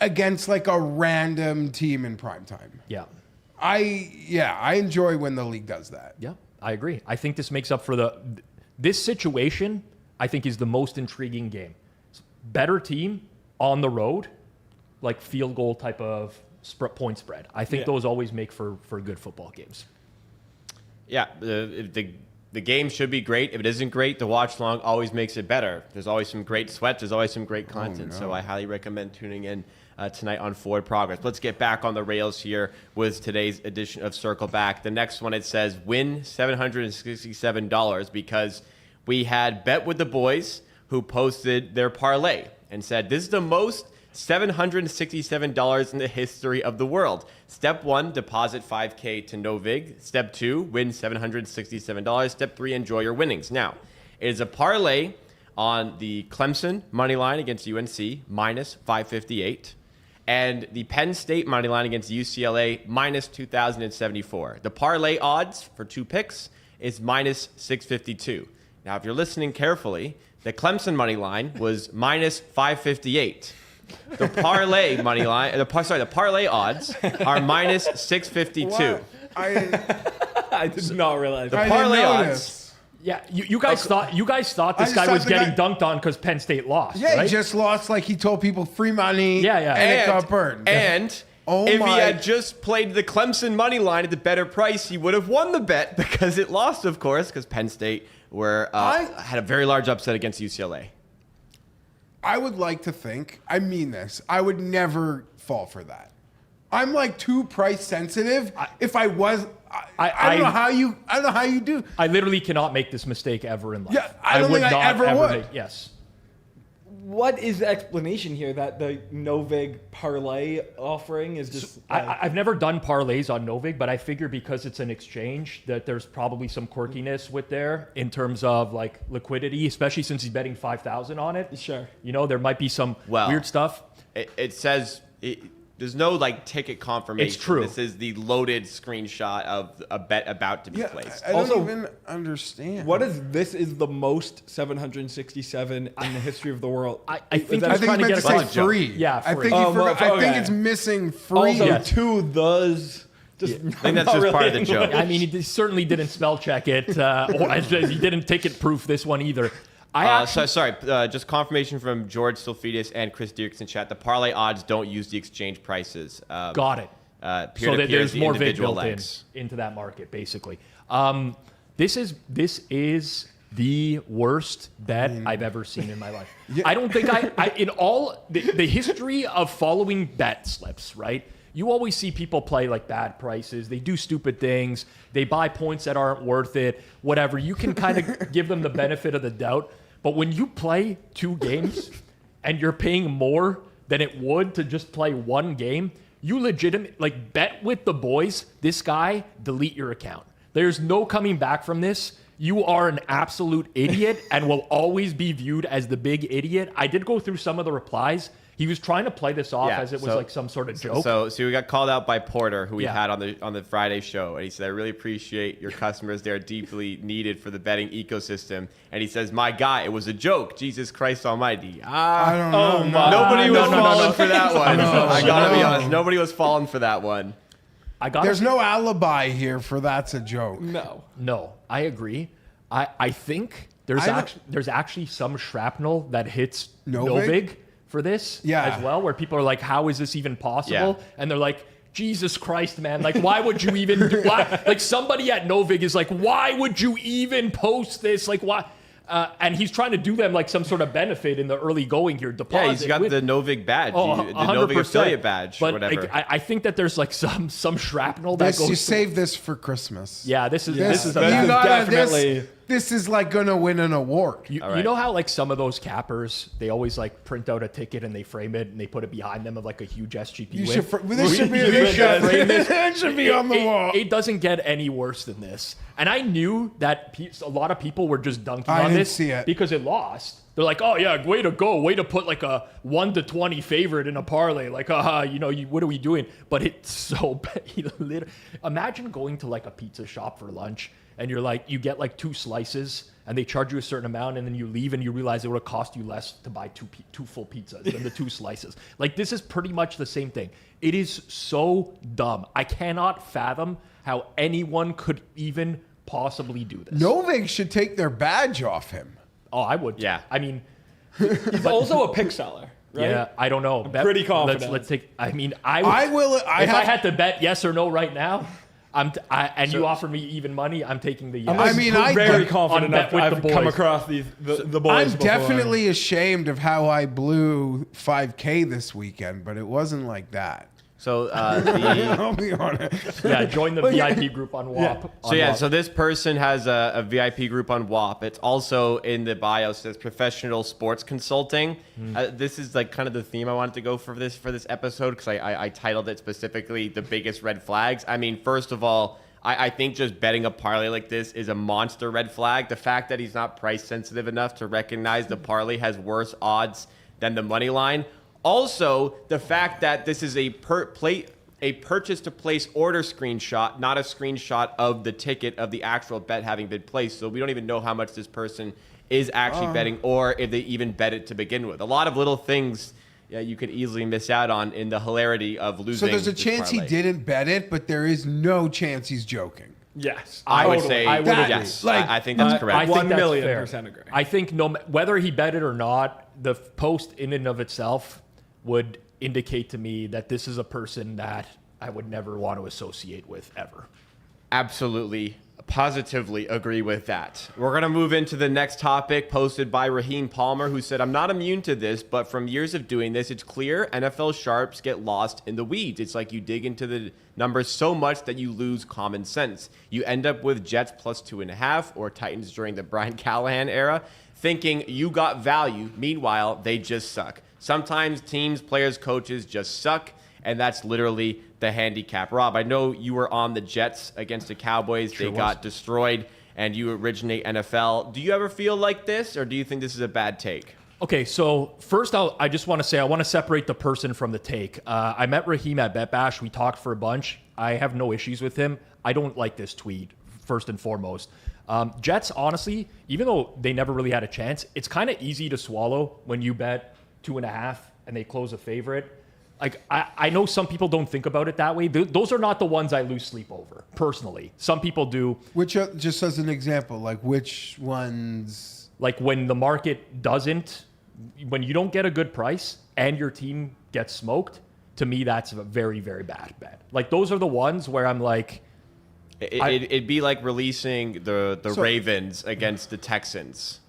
against like a random team in prime time. Yeah. I enjoy when the league does that. Yeah, I agree. I think this makes up for this situation, I think, is the most intriguing game. Better team on the road, like field goal type of point spread. I think those always make for good football games. Yeah, the the game should be great. If it isn't great, the watch long always makes it better. There's always some great sweat. There's always some great content. So I highly recommend tuning in tonight on Forward Progress. Let's get back on the rails here with today's edition of Circle Back. The next one, it says win $767 because we had Bet with the Boys who posted their parlay and said this is the most $767 in the history of the world. Step 1, deposit $5K to Novig. Step 2, win $767. Step 3, enjoy your winnings. Now, it is a parlay on the Clemson money line against UNC, minus 558, and the Penn State money line against UCLA, minus 2,074. The parlay odds for 2 picks is minus 652. Now, if you're listening carefully, the Clemson money line was minus 558. The parlay money line, the parlay odds are minus 652. What? I did not realize The that. parlay didn't odds. notice. Yeah, you guys thought I this just guy thought was the getting guy- dunked on because Penn State lost. Yeah, right? he just lost like he told people free money. Yeah, yeah. And it got burned. And Oh if my- he had just played the Clemson money line at the better price, he would have won the bet because it lost, of course, because Penn State had a very large upset against UCLA. I would like to think, I mean this, I would never fall for that. I'm like too price sensitive. If I was, I don't know how you do. I literally cannot make this mistake ever in life. Yeah, I don't think I ever would. Yes. What is the explanation here that the Novig parlay offering is just? I've never done parlays on Novig, but I figure because it's an exchange that there's probably some quirkiness with there in terms of like liquidity, especially since he's betting 5,000 on it. Sure. You know, there might be some Well, weird stuff. It says there's no like ticket confirmation. It's true. This is the loaded screenshot of a bet about to be Yeah, placed. I don't Also, even understand. What is this? Is the most 767 in the history of the world? I Is think that- I he's think trying he to meant get to a say bunch of- free. Yeah, I free. think he Oh, forgot. I okay. think it's missing free. also Yeah. two those. Just I think that's just part of the joke. I mean, he certainly didn't spell check it, or he didn't ticket proof this one either. Just confirmation from George Sulfidis and Chris Dierks in chat. The parlay odds don't use the exchange prices. Got it. So that there's more vid built into that market, basically. This is the worst bet I've ever seen in my life. I don't think in all the history of following bet slips, right? You always see people play like bad prices. They do stupid things. They buy points that aren't worth it. Whatever. You can kind of give them the benefit of the doubt. But when you play 2 games and you're paying more than it would to just play 1 game, you legitimately bet with the boys. This guy, delete your account. There's no coming back from this. You are an absolute idiot and will always be viewed as the big idiot. I did go through some of the replies. He was trying to play this off as it was like some sort of joke. So we got called out by Porter, who we had on the Friday show, and he said, "I really appreciate your customers. They're deeply needed for the betting ecosystem." And he says, "My guy, it was a joke. Jesus Christ Almighty." I don't know. Nobody was falling for that one. No, I gotta be no. honest. Nobody was falling for that one. There's no alibi here for that's a joke. No. I agree. I think there's actually some shrapnel that hits Novig for this as well, where people are like, how is this even possible? Yeah. And they're like, Jesus Christ, man. Like, why would you even do why? Like, somebody at Novig is like, why would you even post this? Like, why? And he's trying to do them like some sort of benefit in the early going here. Deposit. Yeah, he's got the Novig badge, Oh, the Novig 100%. affiliate badge, but or whatever. Like, I think that there's like some shrapnel that goes. You save this for Christmas. Yeah, this is You a gotta- definitely- This is like gonna win an award. You right. know how like some of those cappers, they always like print out a ticket and they frame it and they put it behind them of like a huge SGP You win? should. This should be. It should be on the wall. It doesn't get any worse than this. And I knew that a lot of people were just dunking I on didn't this see it. because it lost. They're like, oh yeah, way to go, way to put like a 1-20 favorite in a parlay. Like, what are we doing? But it's so bad. Imagine going to like a pizza shop for lunch and you're like, you get like 2 slices and they charge you a certain amount and then you leave and you realize it would have cost you less to buy two full pizzas than the 2 slices. Like, this is pretty much the same thing. It is so dumb. I cannot fathom how anyone could even possibly do this. Novig should take their badge off him. Oh, I would. Yeah. I mean, He's also a pick seller, right? yeah, I don't know. pretty confident. Let's take. I mean, I will. if I had to bet yes or no right now, You offered me even money. I'm taking the yes. I mean, I very def- confident on bet enough. with the I've come boys. across the boys. I'm before. definitely ashamed of how I blew 5K this weekend, but it wasn't like that. So I'll be honest. Yeah, join the VIP group on WAP. So this person has a VIP group on WAP. It's also in the bio says professional sports consulting. This is like kind of the theme I wanted to go for this episode because I titled it specifically the biggest red flags. I mean, first of all, I think just betting a parlay like this is a monster red flag. The fact that he's not price sensitive enough to recognize the parlay has worse odds than the money line. Also, the fact that this is a purchase to place order screenshot, not a screenshot of the ticket of the actual bet having been placed. So we don't even know how much this person is actually betting or if they even bet it to begin with. A lot of little things you could easily miss out on in the hilarity of losing. So there's a this chance he parlay. didn't bet it, but there is no chance he's joking. Yes, I would totally. say I would yes. agree. I think that's correct. I think 1 that's million fair. percent agree. I think whether he bet it or not, the post in and of itself would indicate to me that this is a person that I would never want to associate with ever. Absolutely, positively agree with that. We're going to move into the next topic posted by Raheem Palmer, who said, I'm not immune to this, but from years of doing this, it's clear NFL sharps get lost in the weeds. It's like you dig into the numbers so much that you lose common sense. You end up with Jets plus 2.5 or Titans during the Brian Callahan era, thinking you got value. Meanwhile, they just suck. Sometimes teams, players, coaches just suck, and that's literally the handicap. Rob, I know you were on the Jets against the Cowboys. They got destroyed, and you originate NFL. Do you ever feel like this, or do you think this is a bad take? Okay, so first I just want to say I want to separate the person from the take. I met Raheem at Bet Bash. We talked for a bunch. I have no issues with him. I don't like this tweet, first and foremost. Jets, honestly, even though they never really had a chance, it's kind of easy to swallow when you bet 2.5 and they close a favorite. Like, I know some people don't think about it that way. Those are not the ones I lose sleep over, personally. Some people do. Which, just as an example, like which ones? Like when the market doesn't, when you don't get a good price and your team gets smoked, to me, that's a very, very bad bet. Like, those are the ones where I'm like... It'd be like releasing the Ravens against the Texans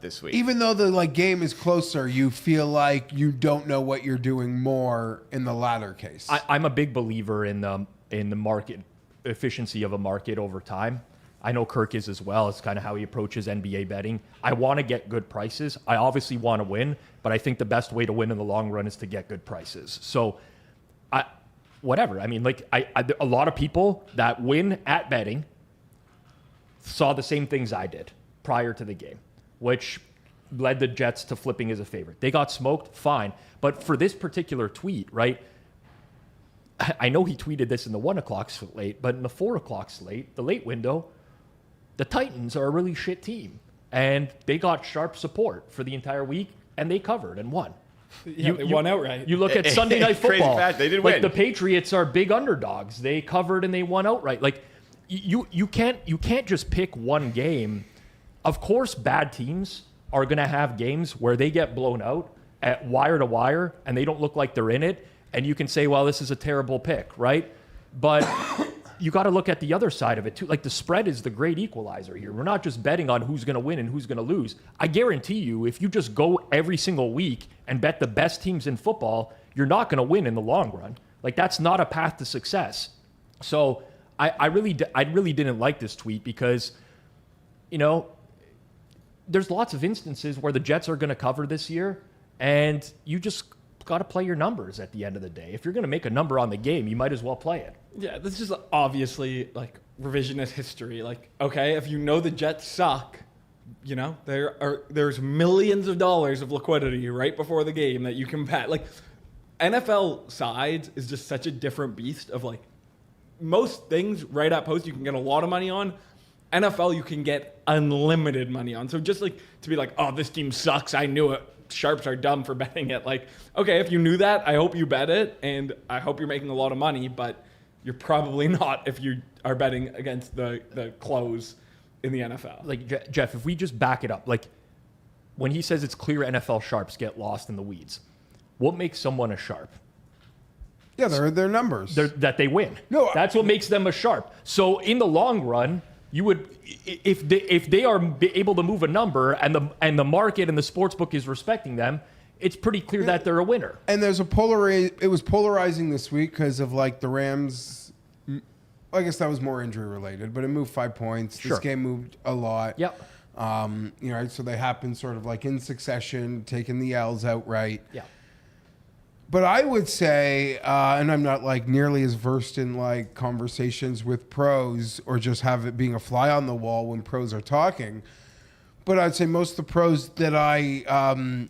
this week. Even though the game is closer, you feel like you don't know what you're doing more in the latter case. I'm a big believer in the market efficiency of a market over time. I know Kirk is as well. It's kind of how he approaches NBA betting. I want to get good prices. I obviously want to win, but I think the best way to win in the long run is to get good prices. So, whatever. I mean, a lot of people that win at betting saw the same things I did prior to the game, which led the Jets to flipping as a favorite. They got smoked, fine. But for this particular tweet, right, I know he tweeted this in the 1 o'clock slate, but in the 4 o'clock slate, the late window, the Titans are a really shit team. And they got sharp support for the entire week, and they covered and won. Yeah, they won outright. You look at Sunday Night Crazy Football. fact, they did like win. the Patriots are big underdogs. They covered and they won outright. Like you can't just pick one game. Of course, bad teams are going to have games where they get blown out at wire to wire and they don't look like they're in it. And you can say, well, this is a terrible pick, right? But you got to look at the other side of it too. Like the spread is the great equalizer here. We're not just betting on who's going to win and who's going to lose. I guarantee you, if you just go every single week and bet the best teams in football, you're not going to win in the long run. Like that's not a path to success. So I really didn't like this tweet because, there's lots of instances where the Jets are going to cover this year, and you just got to play your numbers at the end of the day. If you're going to make a number on the game, you might as well play it. Yeah, this is obviously revisionist history. Okay, if you know the Jets suck, there's millions of dollars of liquidity right before the game that you can bet. NFL sides is just such a different beast of most things right at post you can get a lot of money on. NFL you can get unlimited money on. So just to be oh, this team sucks, I knew it. Sharps are dumb for betting it. Okay, if you knew that, I hope you bet it, and I hope you're making a lot of money, but you're probably not if you are betting against the close in the NFL. Geoff, if we just back it up, when he says it's clear NFL sharps get lost in the weeds, what makes someone a sharp? Yeah, they're numbers. that they win. No, that's what makes them a sharp. So in the long run, you would, if they are able to move a number and the market and the sports book is respecting them, it's pretty clear that they're a winner. And there's it was polarizing this week because of like the Rams. I guess that was more injury related, but it moved 5 points. Sure. This game moved a lot. Yep. So they happened sort of like in succession, taking the L's outright. Yeah. But I would say, and I'm not like nearly as versed in like conversations with pros or just have it being a fly on the wall when pros are talking. But I'd say most of the pros that I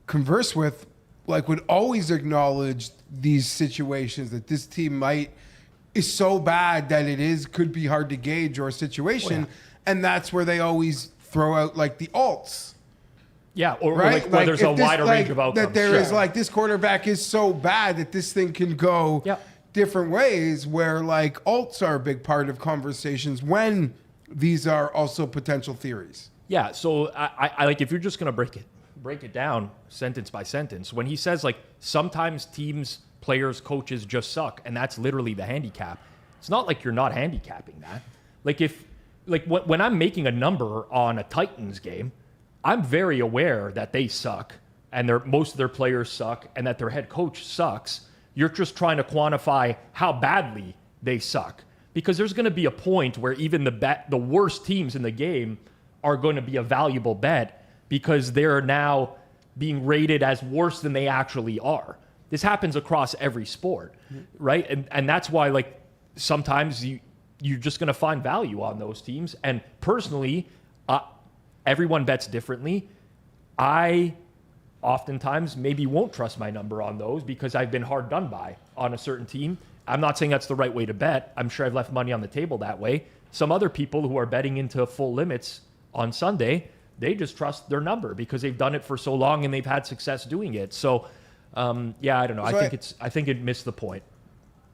converse with, like, would always acknowledge these situations that this team is so bad that could be hard to gauge or a situation, and that's where they always throw out like the alts. Yeah, or Right? like where there's a wider range of outcomes. That there is like this quarterback is so bad that this thing can go different ways, where like alts are a big part of conversations when these are also potential theories. Yeah, so I like, if you're just going to break it down sentence by sentence, when he says like sometimes teams, players, coaches just suck, and that's literally the handicap. It's not like you're not handicapping that. Like when I'm making a number on a Titans game, I'm very aware that they suck and most of their players suck and that their head coach sucks. You're just trying to quantify how badly they suck, because there's going to be a point where even the worst teams in the game are going to be a valuable bet because they're now being rated as worse than they actually are. This happens across every sport, right? And that's why, like, sometimes you're just going to find value on those teams. And personally, everyone bets differently. I oftentimes maybe won't trust my number on those because I've been hard done by on a certain team. I'm not saying that's the right way to bet. I'm sure I've left money on the table that way. Some other people who are betting into full limits on Sunday, they just trust their number because they've done it for so long and they've had success doing it. So, I don't know. So I think it missed the point.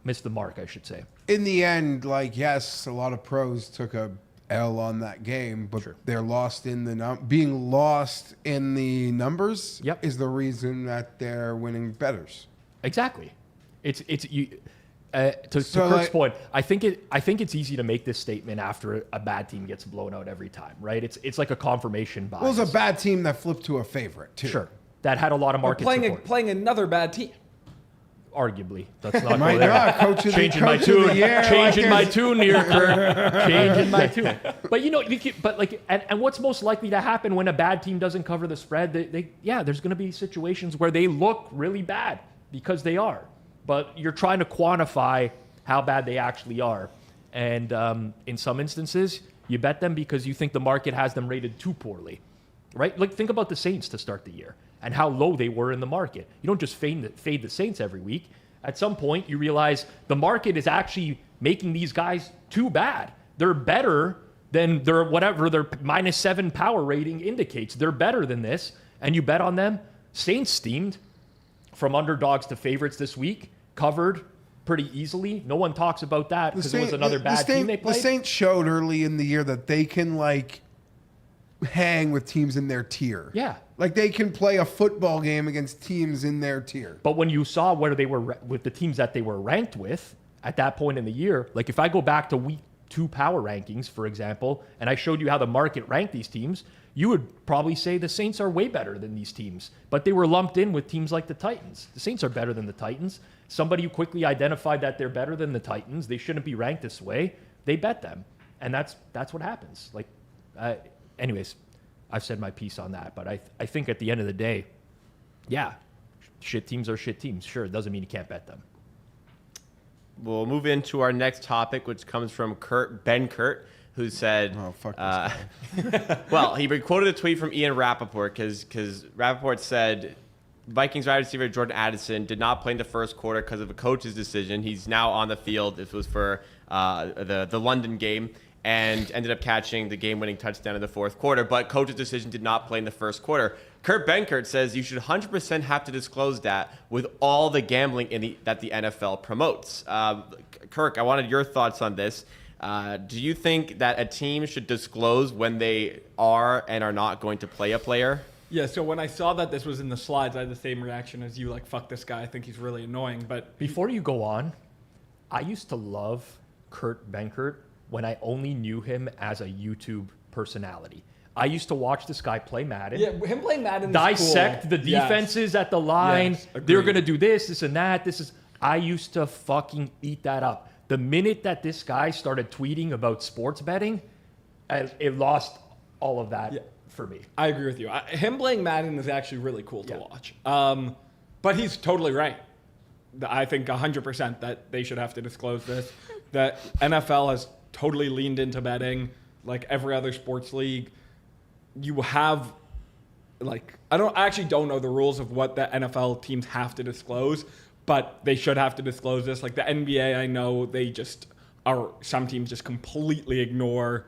Missed the mark, I should say. In the end, like, yes, a lot of pros took a L on that game, but they're lost in being lost in the numbers is the reason that they're winning bettors. Exactly. It's you. To Kirk's point, I think it's easy to make this statement after a bad team gets blown out every time, right? It's like a confirmation bias. Well, it was a bad team that flipped to a favorite too. Sure, that had a lot of market support. Playing another bad team. Arguably, let's not My go there. God, coach of Changing the, my coach tune. of the year, Changing like my tune here, Kirk. Changing my tune. But and what's most likely to happen when a bad team doesn't cover the spread? There's going to be situations where they look really bad because they are. But you're trying to quantify how bad they actually are. And in some instances, you bet them because you think the market has them rated too poorly, right? Like, think about the Saints to start the year and how low they were in the market. You don't just fade the Saints every week. At some point, you realize the market is actually making these guys too bad. They're better than their -7 power rating indicates. They're better than this, and you bet on them. Saints steamed from underdogs to favorites this week, covered pretty easily. No one talks about that because it was another bad team they played. The Saints showed early in the year that they can, like, hang with teams in their tier. Yeah. Like, they can play a football game against teams in their tier. But when you saw where they were with the teams that they were ranked with at that point in the year, like if I go back to week 2 power rankings, for example, and I showed you how the market ranked these teams, you would probably say the Saints are way better than these teams. But they were lumped in with teams like the Titans. The Saints are better than the Titans. Somebody who quickly identified that they're better than the Titans, they shouldn't be ranked this way, they bet them. And that's what happens. Like, anyways, I've said my piece on that, but I think at the end of the day, shit teams are shit teams. Sure, it doesn't mean you can't bet them. We'll move into our next topic, which comes from Ben Kurt, who said, Oh, fuck this guy. well, he quoted a tweet from Ian Rappaport because Rappaport said, Vikings wide receiver Jordan Addison did not play in the first quarter because of a coach's decision. He's now on the field. This was for the London game, and ended up catching the game-winning touchdown in the fourth quarter. But coach's decision did not play in the first quarter. Kurt Benkert says you should 100% have to disclose that with all the gambling that the NFL promotes. Kirk, I wanted your thoughts on this. Do you think that a team should disclose when they are and are not going to play a player? Yeah, so when I saw that this was in the slides, I had the same reaction as you, like, fuck this guy, I think he's really annoying. But Before you go on, I used to love Kurt Benkert when I only knew him as a YouTube personality. I used to watch this guy play Madden. yeah, him playing Madden Dissect is cool. the defenses at the line. Yes, agreed. They're going to do this and that. I used to fucking eat that up. The minute that this guy started tweeting about sports betting, it lost all of that for me. I agree with you. Him playing Madden is actually really cool to Yeah. watch. But he's totally right. I think 100% that they should have to disclose this. That NFL has totally leaned into betting, like every other sports league. You have, like, I actually don't know the rules of what the NFL teams have to disclose, but they should have to disclose this. Like the NBA, I know some teams just completely ignore,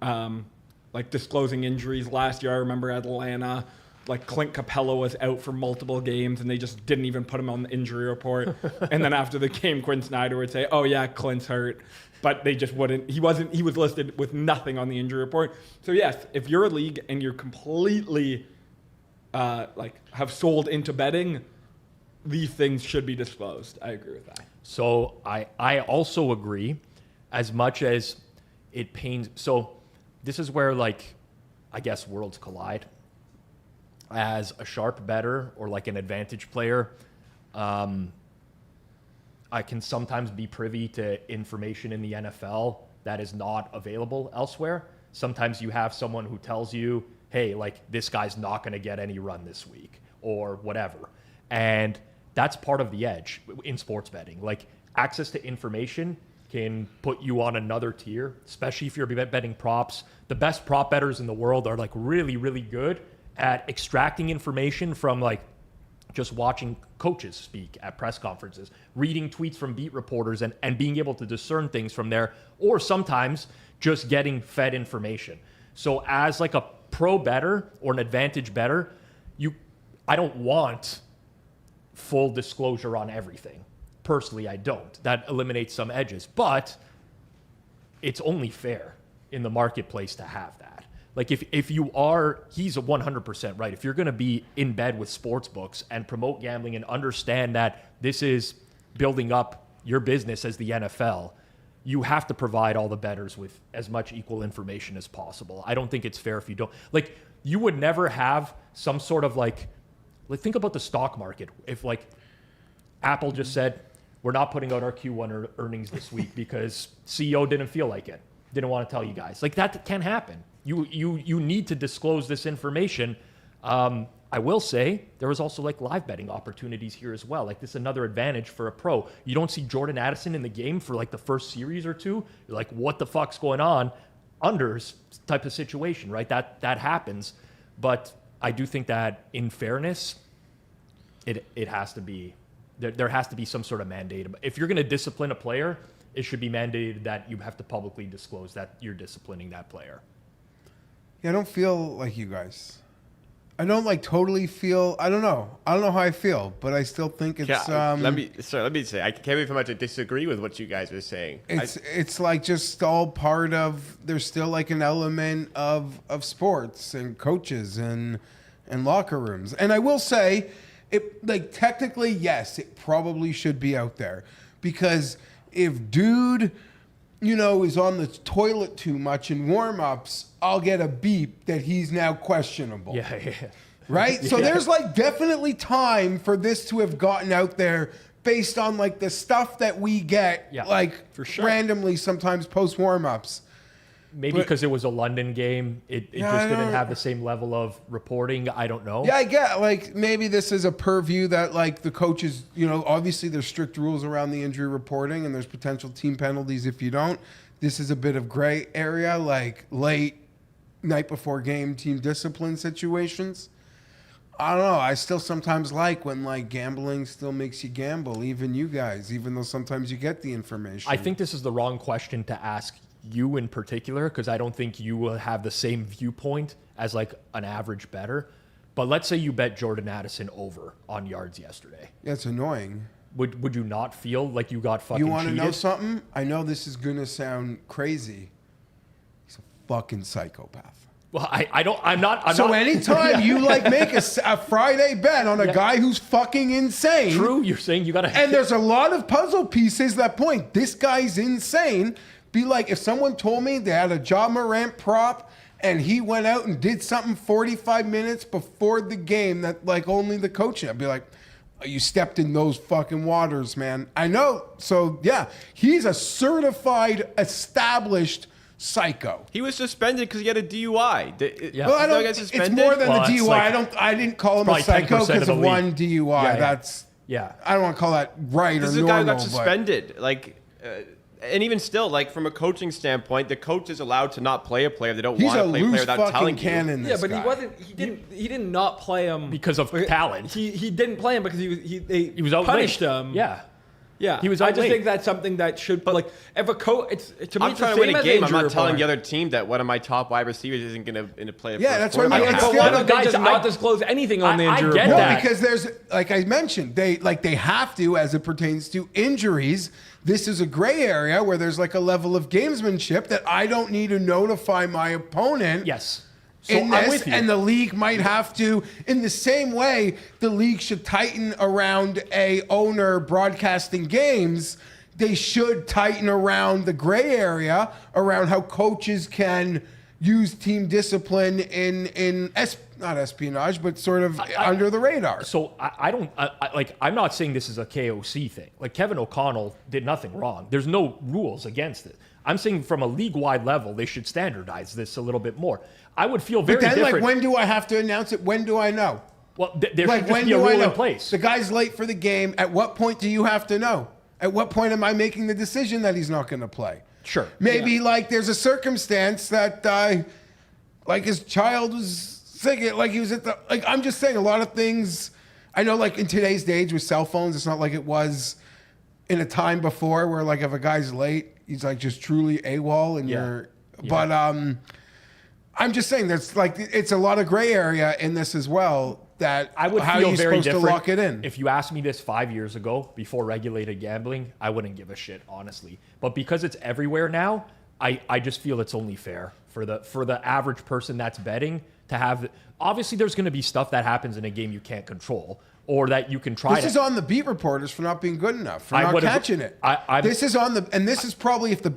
like, disclosing injuries. Last year, I remember Atlanta, like, Clint Capella was out for multiple games and they just didn't even put him on the injury report. And then after the game, Quinn Snyder would say, oh yeah, Clint's hurt. But they just wouldn't. He was listed with nothing on the injury report. So yes, if you're a league and you're completely have sold into betting, these things should be disclosed. I agree with that. So I also agree, as much as it pains. So this is where, like, I guess worlds collide. As a sharp bettor or like an advantage player, I can sometimes be privy to information in the NFL that is not available elsewhere. Sometimes you have someone who tells you, hey, like, this guy's not going to get any run this week or whatever. And that's part of the edge in sports betting. Like, access to information can put you on another tier, especially if you're betting props. The best prop bettors in the world are, like, really, really good at extracting information from, like, just watching coaches speak at press conferences, reading tweets from beat reporters and being able to discern things from there, or sometimes just getting fed information. So as, like, a pro bettor or an advantage bettor, I don't want full disclosure on everything. Personally, I don't. That eliminates some edges, but it's only fair in the marketplace to have that. Like, if you are, he's 100% right. If you're going to be in bed with sports books and promote gambling and understand that this is building up your business as the NFL, you have to provide all the bettors with as much equal information as possible. I don't think it's fair if you don't. Like, you would never have some sort of, like think about the stock market. If, like, Apple just said, we're not putting out our Q1 earnings this week because CEO didn't feel like it, didn't want to tell you guys. Like, that can happen. You need to disclose this information. I will say there was also, like, live betting opportunities here as well. Like, this is another advantage for a pro. You don't see Jordan Addison in the game for, like, the first series or two. You're like, what the fuck's going on? Unders type of situation, right? That happens. But I do think that, in fairness, it has to be there has to be some sort of mandate. If you're going to discipline a player, it should be mandated that you have to publicly disclose that you're disciplining that player. Yeah, I don't feel like you guys. I don't, like, totally feel. I don't know how I feel, but I still think it's. Let me say, I can't very much disagree with what you guys are saying. It's like just all part of. There's still, like, an element of sports and coaches and locker rooms, and I will say, it, like, technically, yes, it probably should be out there, because if dude, is on the toilet too much in warm-ups, I'll get a beep that he's now questionable. Yeah. Right? So there's, like, definitely time for this to have gotten out there based on, like, the stuff that we get, like, for sure, randomly sometimes post warm-ups. Maybe because it was a London game, it just didn't have the same level of reporting. I don't know. Yeah, I get, like, maybe this is a purview that, like, the coaches, obviously there's strict rules around the injury reporting and there's potential team penalties if you don't. This is a bit of gray area, like late night before game team discipline situations. I don't know. I still sometimes like when, like, gambling still makes you gamble, even you guys, even though sometimes you get the information. I think this is the wrong question to ask you in particular, because I don't think you will have the same viewpoint as, like, an average bettor. But let's say you bet Jordan Addison over on yards yesterday. Yeah, it's annoying. Would you not feel like you got fucking You want to cheated? know something? I know this is going to sound crazy. He's a fucking psychopath. Well, I'm not. So anytime you like make a Friday bet on a guy who's fucking insane. True, you're saying you got to. And there's a lot of puzzle pieces that point, this guy's insane. Be like, if someone told me they had a Ja Morant prop and he went out and did something 45 minutes before the game that like only the coach, I'd be like, oh, you stepped in those fucking waters, man. I know. So yeah, he's a certified, established psycho. He was suspended because he had a DUI. Yeah. Well, I don't. It's It's more than Well, the it's DUI. like- I didn't call him a probably psycho 10% because of of the one league. DUI. Yeah. That's. Yeah. I don't want to call that right This or is a normal. guy who got but- suspended. And even still, like from a coaching standpoint, the coach is allowed to not play a player they don't He's want a to play a player loose without fucking telling you. cannon. Yeah, This but guy. he wasn't. He did not play him Because of talent. He didn't play him because they He was out punished late. him. Yeah. Yeah, He was I out just late. think that's something that should like if a coach. It's to me. I'm it's trying the to win same a as game. I'm not injury telling the report. other team that one of my top wide receivers isn't going to play. Yeah, that's what I mean. Like, It's but still why the don't they guys- just not I- disclose anything on the I injury get report? No, that. because there's, like I mentioned, they have to as it pertains to injuries. This is a gray area where there's like a level of gamesmanship that I don't need to notify my opponent. Yes. So In I'm this, with you. and the league might have to, in the same way, the league should tighten around a owner broadcasting games. They should tighten around the gray area around how coaches can use team discipline in not espionage, but sort of under the radar. So I'm not saying this is a KOC thing. Like Kevin O'Connell did nothing wrong. There's no rules against it. I'm saying from a league-wide level, they should standardize this a little bit more. I would feel very But then, different. like, when do I have to announce it? When do I know? Well, there Like, should just when be a do I rule know? in place. The guy's late for the game. At what point do you have to know? At what point am I making the decision that he's not going to play? Sure. Maybe like there's a circumstance that like his child was sick. Like he was at the. Like I'm just saying, a lot of things. I know, like in today's age with cell phones, it's not like it was in a time before where like if a guy's late, he's like just truly AWOL and Yeah. you're. Yeah. But I'm just saying there's like it's a lot of gray area in this as well. That I would how feel you very supposed different to lock it in. if you asked me this 5 years ago before regulated gambling. I wouldn't give a shit, honestly. But because it's everywhere now, I just feel it's only fair for the average person that's betting to have. Obviously, there's going to be stuff that happens in a game you can't control, or that you can try. This is on the beat reporters for not being good enough, for I not would've- catching it. I'm- This is on the, and this is probably if the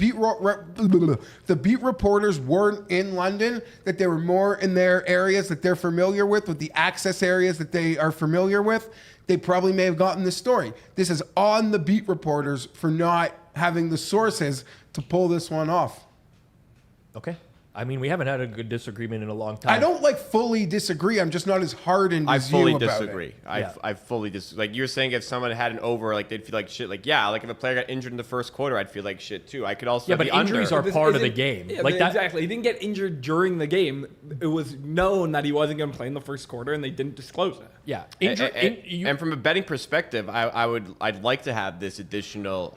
the beat reporters weren't in London, that they were more in their areas that they're familiar with the access areas that they are familiar with, they probably may have gotten this story. This is on the beat reporters for not having the sources to pull this one off. Okay. I mean, we haven't had a good disagreement in a long time. I don't like fully disagree. I'm just not as hardened I as fully you about disagree. it. I fully disagree. Like you're saying, if someone had an over, like they'd feel like shit. Like yeah, like if a player got injured in the first quarter, I'd feel like shit too. I could also Yeah, but be injuries under. are part of the game. Yeah, Like that- exactly. He didn't get injured during the game. It was known that he wasn't going to play in the first quarter, and they didn't disclose it. Yeah. And from a betting perspective, I'd like to have this additional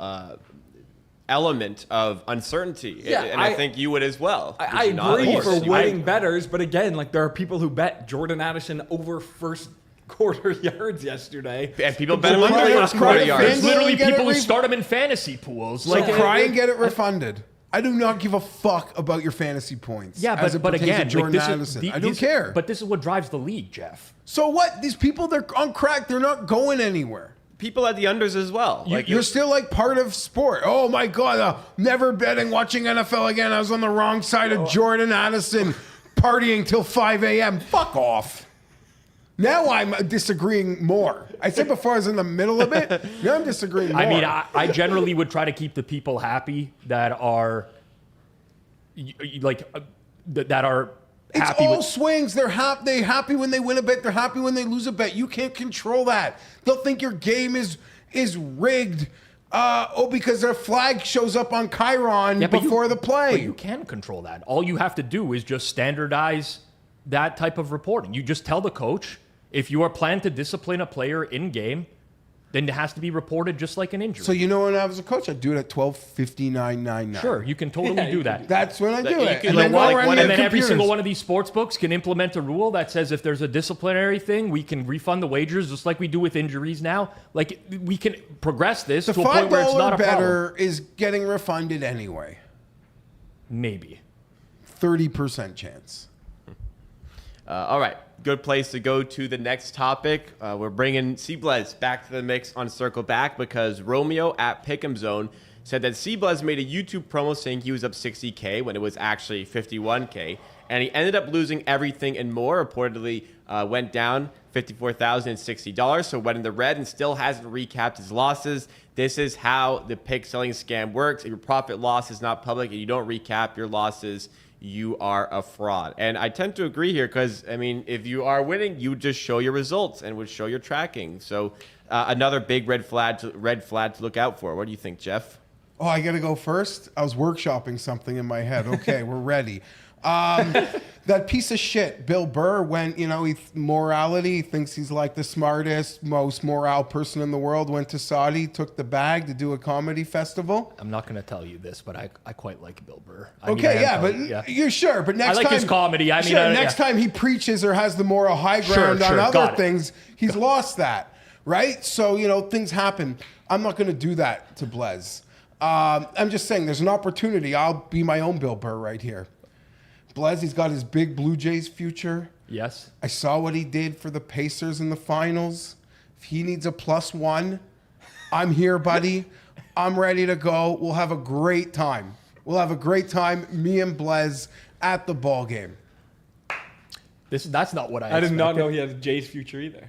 element of uncertainty. Yeah, and I think you would as well. I Would you not? agree Of for course, you winning would. betters, but again, like there are people who bet Jordan Addison over first quarter yards yesterday. And people bet him under Cry- the first cry quarter to yards. fans. There's literally Get it people who re- start them in fantasy pools. So Like, cry and get it refunded. I do not give a fuck about your fantasy points. yeah, as it but pertains to again, Jordan like, Addison. I don't this- care. But this is what drives the league, Jeff. So what? These people, they're on crack. They're not going anywhere. People at the unders as well. Like You're still like part of sport. Oh my God, never betting, watching NFL again. I was on the wrong side of Jordan Addison partying till 5 a.m. Fuck off. Now I'm disagreeing more. I said before I was in the middle of it. Now I'm disagreeing more. I mean, I generally would try to keep the people happy that are that are it's happy all with. swings. They're happy when they win a bet. They're happy when they lose a bet. You can't control that. They'll think your game is rigged. Because their flag shows up on Chiron Yeah, but before you- the play. But you can control that. All you have to do is just standardize that type of reporting. You just tell the coach, if you are planning to discipline a player in game, then it has to be reported just like an injury. So you know when I was a coach, I'd do it at 12:59.99. Sure, you can totally do that. That's when I do You it. can And like then, one- go like around one- your And then every computers. single one of these sports books can implement a rule that says if there's a disciplinary thing, we can refund the wagers just like we do with injuries now. Like we can progress this The to a point where it's not $5 a problem. better is getting refunded anyway. Maybe. 30% chance. All right, good place to go to the next topic. We're bringing Seablez back to the mix on Circle Back because Romeo at Pick'em Zone said that Seablez made a YouTube promo saying he was up 60K when it was actually 51K, and he ended up losing everything and more. Reportedly went down $54,060, so went in the red and still hasn't recapped his losses. This is how the pick selling scam works. If your profit loss is not public and you don't recap your losses, you are a fraud. And I tend to agree here because, I mean, if you are winning, you would just show your results and would show your tracking. So another big red flag to look out for. What do you think, Geoff? Oh, I got to go first? I was workshopping something in my head. Okay, we're ready. That piece of shit, Bill Burr, went, morality, thinks he's like the smartest, most morale person in the world, went to Saudi, took the bag to do a comedy festival. I'm not going to tell you this, but I quite like Bill Burr. You're sure. But next I like time, his comedy. I mean, next time he preaches or has the moral high ground on other things, he's lost that, right? So, things happen. I'm not going to do that to Blez. I'm just saying there's an opportunity. I'll be my own Bill Burr right here. Blez, he's got his big Blue Jays future. Yes. I saw what he did for the Pacers in the finals. If he needs a +1, I'm here, buddy. I'm ready to go. We'll have a great time. Me and Blez at the ball game. That's not what I did not expected. know he has Jay's future either.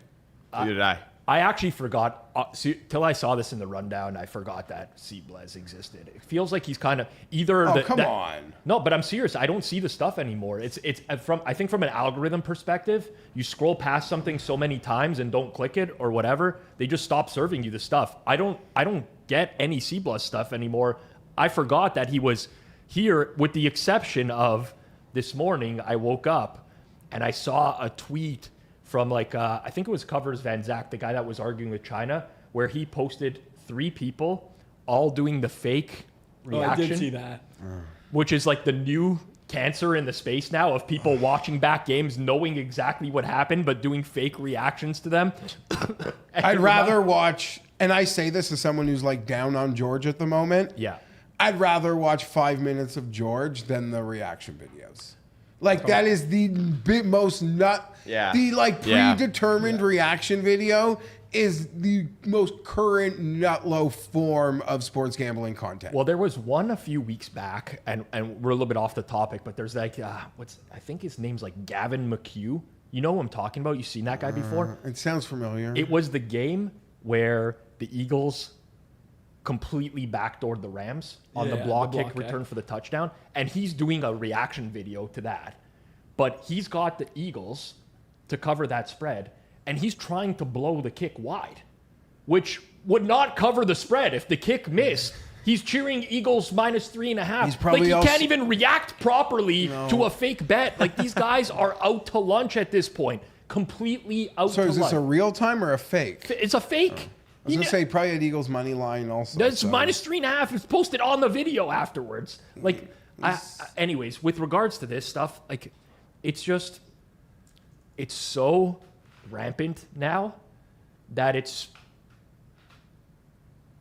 Neither did I. I actually forgot, till I saw this in the rundown, I forgot that Seablez existed. It feels like he's kind of either... come on. No, but I'm serious. I don't see the stuff anymore. It's I think from an algorithm perspective, you scroll past something so many times and don't click it or whatever, they just stop serving you the stuff. I don't get any Seablez stuff anymore. I forgot that he was here, with the exception of this morning, I woke up and I saw a tweet from I think it was Covers Van Zach, the guy that was arguing with China, where he posted 3 people all doing the fake reaction. I did see that. Which is like the new cancer in the space now of people watching back games, knowing exactly what happened, but doing fake reactions to them. I'd rather watch, and I say this as someone who's down on George at the moment. Yeah. I'd rather watch 5 minutes of George than the reaction videos. That is the most predetermined reaction video is the most current nut-low form of sports gambling content. Well, there was one a few weeks back, and we're a little bit off the topic, but there's I think his name's Gavin McHugh. You know who I'm talking about? You've seen that guy before? It sounds familiar. It was the game where the Eagles completely backdoored the Rams on the block kick return for the touchdown, and he's doing a reaction video to that. But he's got the Eagles to cover that spread, and he's trying to blow the kick wide, which would not cover the spread if the kick missed. He's cheering Eagles -3.5. He's probably he can't even react properly to a fake bet. These guys are out to lunch at this point, completely out to lunch. So is this a real time or a fake? It's a fake. I was going to say probably at Eagles money line also. That's -3.5. It's posted on the video afterwards. Anyways, with regards to this stuff, it's so rampant now that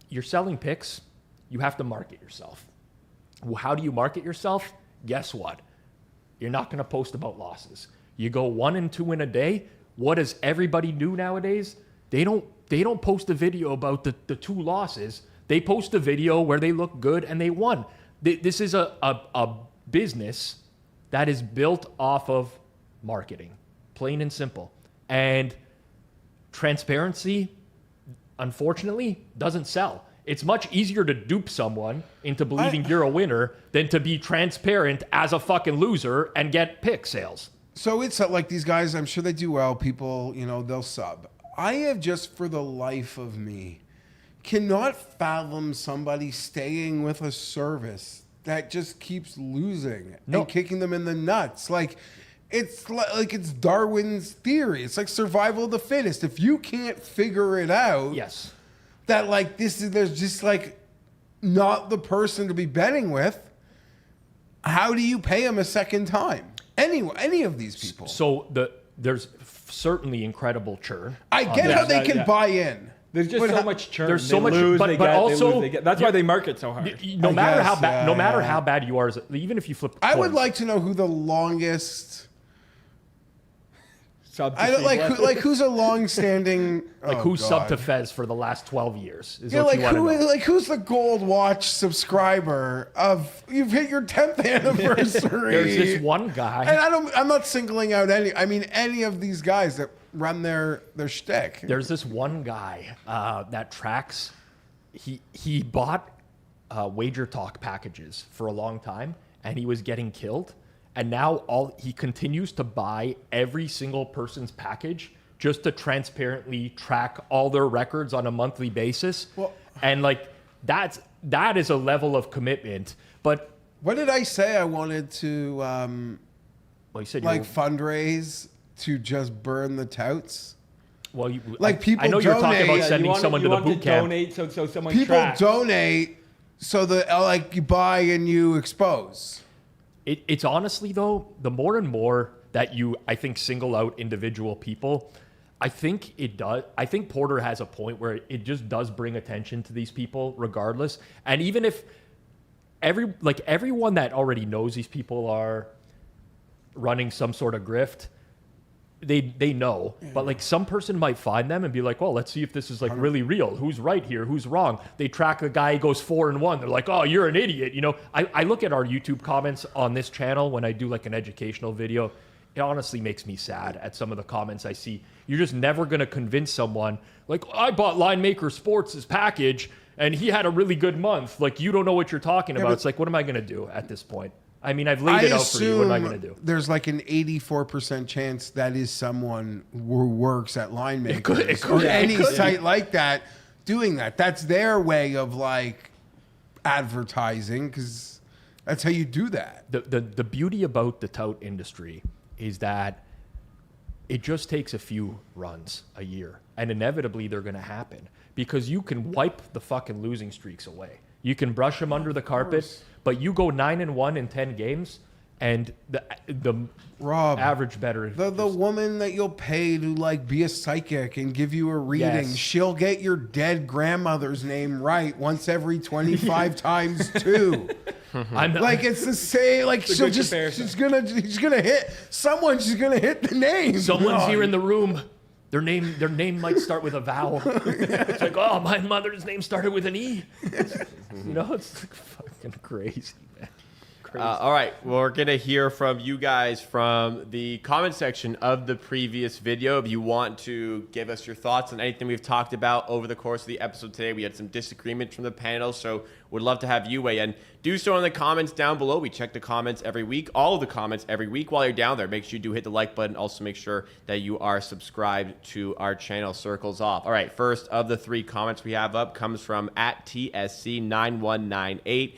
you're selling picks. You have to market yourself. Well, how do you market yourself? Guess what? You're not going to post about losses. You go 1 and 2 in a day. What does everybody do nowadays? They don't post a video about the 2 losses. They post a video where they look good and they won. This is a business that is built off of marketing, plain and simple. And transparency, unfortunately, doesn't sell. It's much easier to dupe someone into believing you're a winner than to be transparent as a fucking loser and get pick sales. So it's these guys, I'm sure they do well. People, they'll sub. I have just, for the life of me, cannot fathom somebody staying with a service that just keeps losing and kicking them in the nuts. It's Darwin's theory. It's survival of the fittest. If you can't figure it out, yes, that there's just not the person to be betting with. How do you pay him a second time? Any of these people. So there's certainly incredible churn. I get how they can buy in. There's just so much churn. There's so much, but also that's why they market so hard. No matter how bad you are, even if you flip the coins, I would like to know who the longest sub to I don't Steve Lester. like who's a long-standing Who's God. subbed to Fez for the last 12 years? Is Yeah, what like you want to know. who's the gold watch subscriber of you've hit your 10th anniversary. There's this one guy. And I'm not singling out any of these guys that run their shtick. There's this one guy that tracks. He bought wager talk packages for a long time, and he was getting killed. And now he continues to buy every single person's package just to transparently track all their records on a monthly basis. Well- and like that is a level of commitment. But What did I say? I wanted to well, you said like fundraise to just burn the touts. well, like people I know you're talking donate. about Yeah, sending someone to the boot camp. Donate so someone People tracks. donate so that like you buy and you expose. It's honestly though, the more and more that I think single out individual people, I think it does. I think Porter has a point where it just does bring attention to these people regardless. And even if everyone that already knows these people are running some sort of grift, they know. But like some person might find them and be like, well, let's see if this is like really real. Who's right here? Who's wrong? They track a guy who goes 4-1. They're like, oh, you're an idiot. You know, I look at our YouTube comments on this channel when I do like an educational video. It honestly makes me sad at some of the comments I see. You're just never going to convince someone like, I bought Line Maker Sports' package and he had a really good month. Like, you don't know what you're talking about. It's like, what am I going to do at this point? I mean, I've laid it out for you. What am I going to do? There's like an 84% chance that is someone who works at Line Makers It could- or yeah, it any could site like that doing that. That's their way of like advertising because that's how you do that. The beauty about the tout industry is that it just takes a few runs a year, and inevitably they're going to happen because you can wipe the fucking losing streaks away. You can brush them under the carpet, but you go 9-1 in 10 games, and the Rob, average better. The woman that you'll pay to like be a psychic and give you a reading, Yes. she'll get your dead grandmother's name right once every 25 times too. I'm not, Like it's the same. Like a she'll good just comparison. she's gonna hit someone. She's gonna hit the name. someone's wrong. here in the room. Their name might start with a vowel. It's like, oh, my mother's name started with an E. You know, it's like fucking crazy, man. Crazy. All right, well, we're going to hear from you guys from the comment section of the previous video. If you want to give us your thoughts on anything we've talked about over the course of the episode today, we had some disagreement from the panel, so would love to have you weigh in. Do so in the comments down below. We check the comments every week, all of the comments every week. While you're down there, make sure you do hit the like button. Also, make sure that you are subscribed to our channel. Circles off. All right, first of the 3 comments we have up comes from @TSC9198.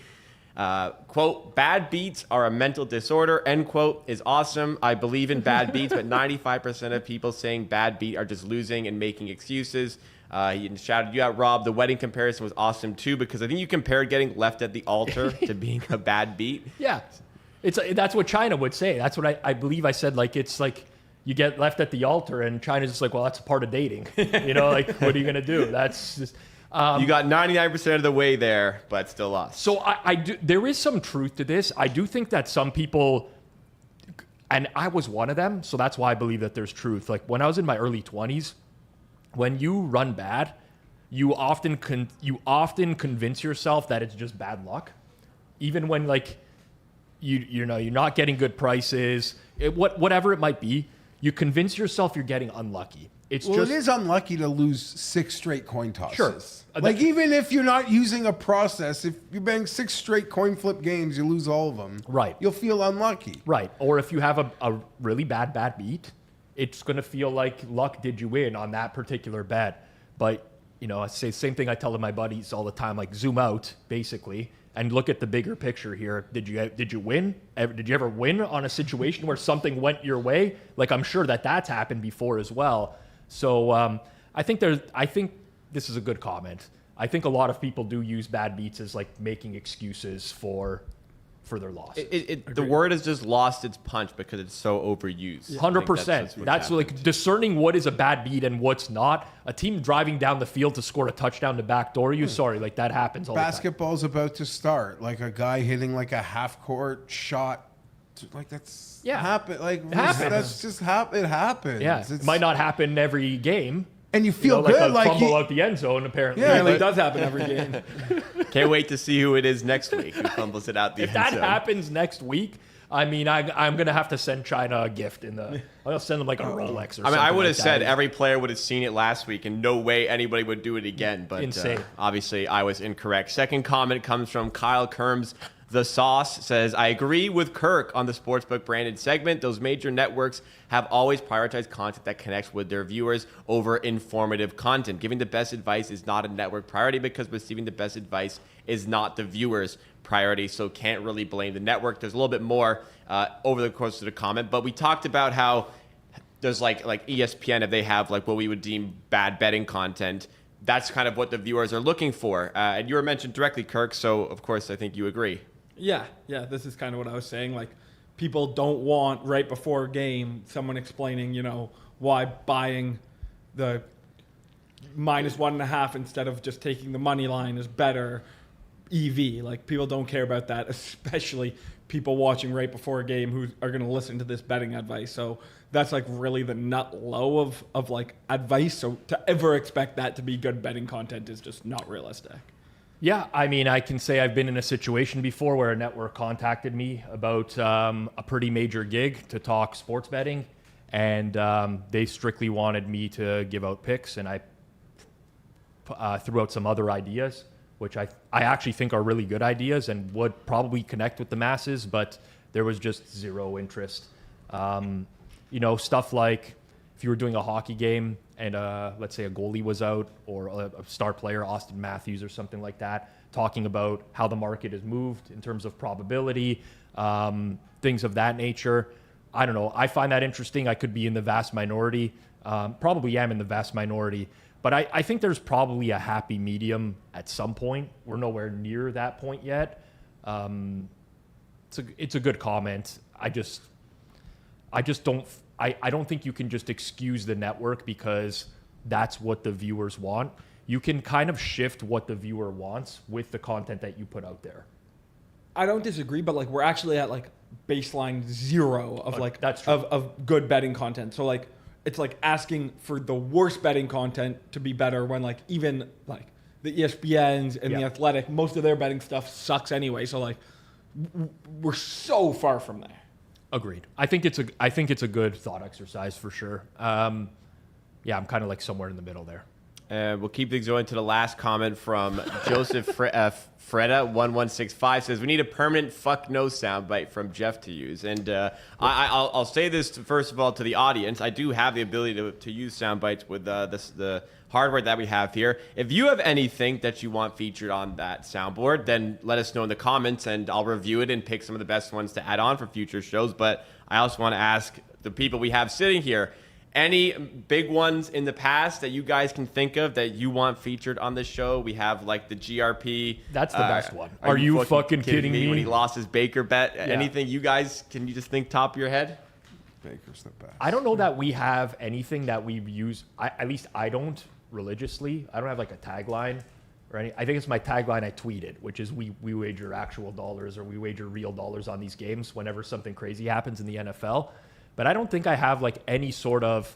Quote, bad beats are a mental disorder, end quote, is awesome. I believe in bad beats, but 95% of people saying bad beat are just losing and making excuses. He shouted you out, Rob. The wedding comparison was awesome too, because I think you compared getting left at the altar to being a bad beat. Yeah, that's what China would say. That's what I believe I said. Like, it's like you get left at the altar, and China's just like, well, that's a part of dating. You know, like, what are you gonna do? That's just. You got 99% of the way there, but still lost. So I do. There is some truth to this. I do think that some people, and I was one of them, so that's why I believe that there's truth. Like when I was in my early 20s, when you run bad, you often convince yourself that it's just bad luck, even when like you know you're not getting good prices, whatever it might be. You convince yourself you're getting unlucky. It is unlucky to lose 6 straight coin tosses. Sure. Like even if you're not using a process, if you're betting 6 straight coin flip games, you lose all of them. Right. You'll feel unlucky. Right. Or if you have a really bad beat, it's going to feel like luck did you in on that particular bet. But, you know, I say the same thing I tell my buddies all the time, like zoom out, basically, and look at the bigger picture here. Did you win? Did you ever win on a situation where something went your way? Like, I'm sure that's happened before as well. So I think this is a good comment. I think a lot of people do use bad beats as like making excuses for their loss. The word has just lost its punch because it's so overused. 100%. That's like discerning what is a bad beat and what's not. A team driving down the field to score a touchdown to backdoor you. Sorry, like that happens all the time. Basketball's about to start. Like a guy hitting like a half-court shot like that's Yeah. happen. Like It happens. that's just It happens. Yeah, it might not happen every game. And you feel like good, a like fumble out the end zone. Apparently, Yeah, It like- does happen every game. Can't wait to see who it is next week who fumbles it out the if end that zone. happens next week, I mean, I'm gonna have to send China a gift I'll send them like a Rolex or something. I mean, I would have like said that. every player would have seen it last week, and no way anybody would do it again. But Insane. Obviously, I was incorrect. Second comment comes from Kyle Kerms. The Sauce says, I agree with Kirk on the sportsbook branded segment. Those major networks have always prioritized content that connects with their viewers over informative content. Giving the best advice is not a network priority because receiving the best advice is not the viewer's priority. So can't really blame the network. There's a little bit more over the course of the comment, but we talked about how there's like ESPN, if they have like what we would deem bad betting content, that's kind of what the viewers are looking for. And you were mentioned directly, Kirk. So of course, I think you agree. Yeah, this is kind of what I was saying. Like, people don't want right before a game someone explaining, why buying the -1.5 instead of just taking the money line is better. EV, like, people don't care about that, especially people watching right before a game who are going to listen to this betting advice. So that's like really the nut low of like advice. So to ever expect that to be good betting content is just not realistic. Yeah, I mean, I can say I've been in a situation before where a network contacted me about a pretty major gig to talk sports betting, and they strictly wanted me to give out picks, and I threw out some other ideas, which I actually think are really good ideas and would probably connect with the masses, but there was just zero interest. Stuff like if you were doing a hockey game and let's say a goalie was out or a star player, Austin Matthews or something like that, talking about how the market has moved in terms of probability, things of that nature. I don't know. I find that interesting. I could be in the vast minority. Probably am in the vast minority. But I think there's probably a happy medium at some point. We're nowhere near that point yet. It's a good comment. I don't think you can just excuse the network because that's what the viewers want. You can kind of shift what the viewer wants with the content that you put out there. I don't disagree, but like we're actually at like baseline 0 of like that's true. of good betting content. So like it's like asking for the worst betting content to be better when like even like the ESPNs and the Athletic, most of their betting stuff sucks anyway. So like we're so far from there. Agreed. I think it's a good thought exercise for sure. I'm kind of like somewhere in the middle there. We'll keep things going to the last comment from Joseph Freda1165 says, we need a permanent fuck no soundbite from Geoff to use. And I'll say this first of all to the audience. I do have the ability to use soundbites with the hardware that we have here. If you have anything that you want featured on that soundboard, then let us know in the comments and I'll review it and pick some of the best ones to add on for future shows. But I also want to ask the people we have sitting here, any big ones in the past that you guys can think of that you want featured on this show? We have like the GRP. That's the best one. Are you fucking kidding me? When he lost his Baker bet. Yeah. Anything you guys, can you just think top of your head? Baker's the best. I don't know that we have anything that we use. At least I don't religiously. I don't have like a tagline or any. I think it's my tagline I tweeted, which is we wager actual dollars or we wager real dollars on these games whenever something crazy happens in the NFL. But I don't think I have like any sort of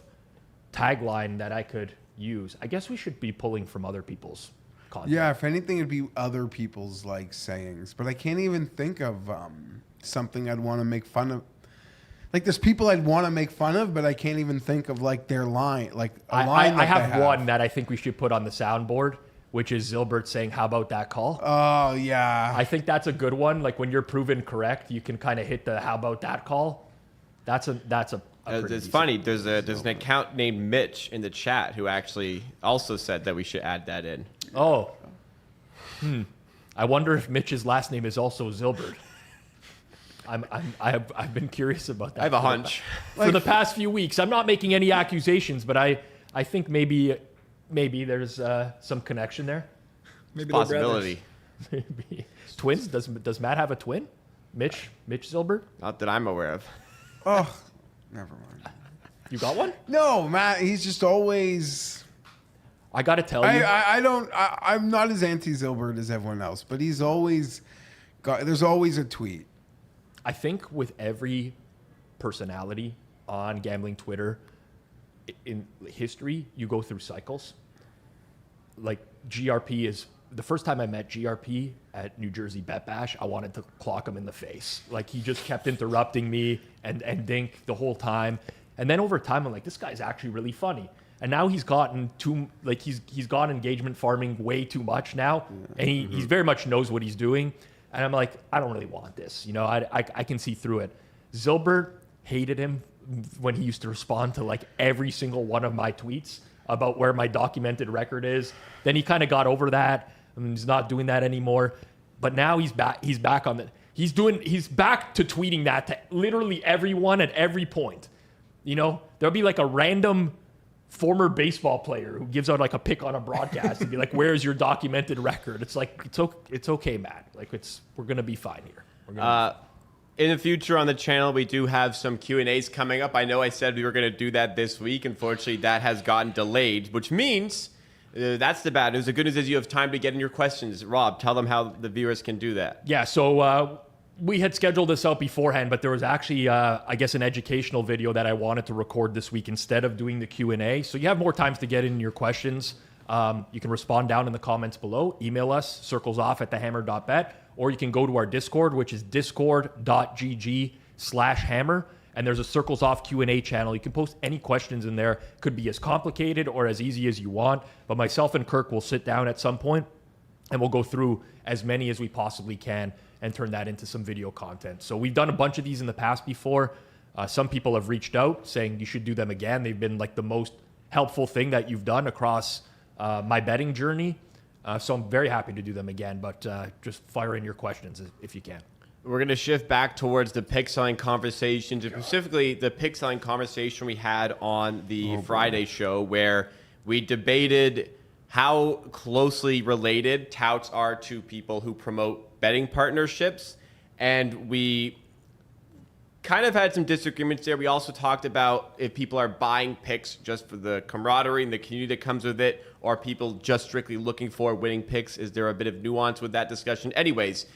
tagline that I could use. I guess we should be pulling from other people's content. Yeah, if anything, it'd be other people's like sayings. But I can't even think of something I'd want to make fun of. Like there's people I'd want to make fun of, but I can't even think of like their line. Like a line I have one that I think we should put on the soundboard, which is Zilbert saying, "How about that call?" Oh yeah. I think that's a good one. Like when you're proven correct, you can kind of hit the "How about that call." That's a pretty It's decent funny. There's an account named Mitch in the chat who actually also said that we should add that in. Oh. I wonder if Mitch's last name is also Zilbert. I've been curious about that. I have a hunch. For the past few weeks. I'm not making any accusations, but I think maybe there's some connection there. Maybe Possibility. Maybe. Twins? Does Matt have a twin? Mitch Zilbert? Not that I'm aware of. Oh, never mind. You got one? No, Matt. He's just always. I got to tell you. I'm not as anti-Zilbert as everyone else, but he's always got. There's always a tweet. I think with every personality on gambling Twitter in history, you go through cycles. Like GRP is the first time I met GRP at New Jersey Bet Bash, I wanted to clock him in the face. Like he just kept interrupting me and Dink the whole time. And then over time, I'm like, this guy's actually really funny. And now he's gotten he's got engagement farming way too much now, and he very much knows what he's doing. And I'm like, I don't really want this. You know, I can see through it. Zilbert hated him when he used to respond to like every single one of my tweets about where my documented record is. Then he kind of got over that. I mean, he's not doing that anymore. But now he's back. He's back on the. He's back to tweeting that to literally everyone at every point. You know, there'll be like a random former baseball player who gives out like a pick on a broadcast and be like, "Where's your documented record?" It's like it's okay, Matt. Like we're gonna be fine here. In the future on the channel, we do have some Q&As coming up. I know I said we were going to do that this week. Unfortunately, that has gotten delayed, which means that's the bad news. The good news is you have time to get in your questions. Rob, tell them how the viewers can do that. Yeah, so we had scheduled this out beforehand, but there was actually, I guess, an educational video that I wanted to record this week instead of doing the Q&A. So you have more times to get in your questions. You can respond down in the comments below. Email us, circlesoff@thehammer.bet, or you can go to our Discord, which is discord.gg/hammer. And there's a Circles Off Q&A channel. You can post any questions in there. Could be as complicated or as easy as you want. But myself and Kirk will sit down at some point and we'll go through as many as we possibly can and turn that into some video content. So we've done a bunch of these in the past before. Some people have reached out saying you should do them again. They've been like the most helpful thing that you've done across my betting journey. So I'm very happy to do them again, but just fire in your questions if you can. We're going to shift back towards the pick selling conversation, specifically the pick selling conversation we had on the Friday show, where we debated how closely related touts are to people who promote betting partnerships. And we kind of had some disagreements there. We also talked about if people are buying picks just for the camaraderie and the community that comes with it, or people just strictly looking for winning picks. Is there a bit of nuance with that discussion? Anyways,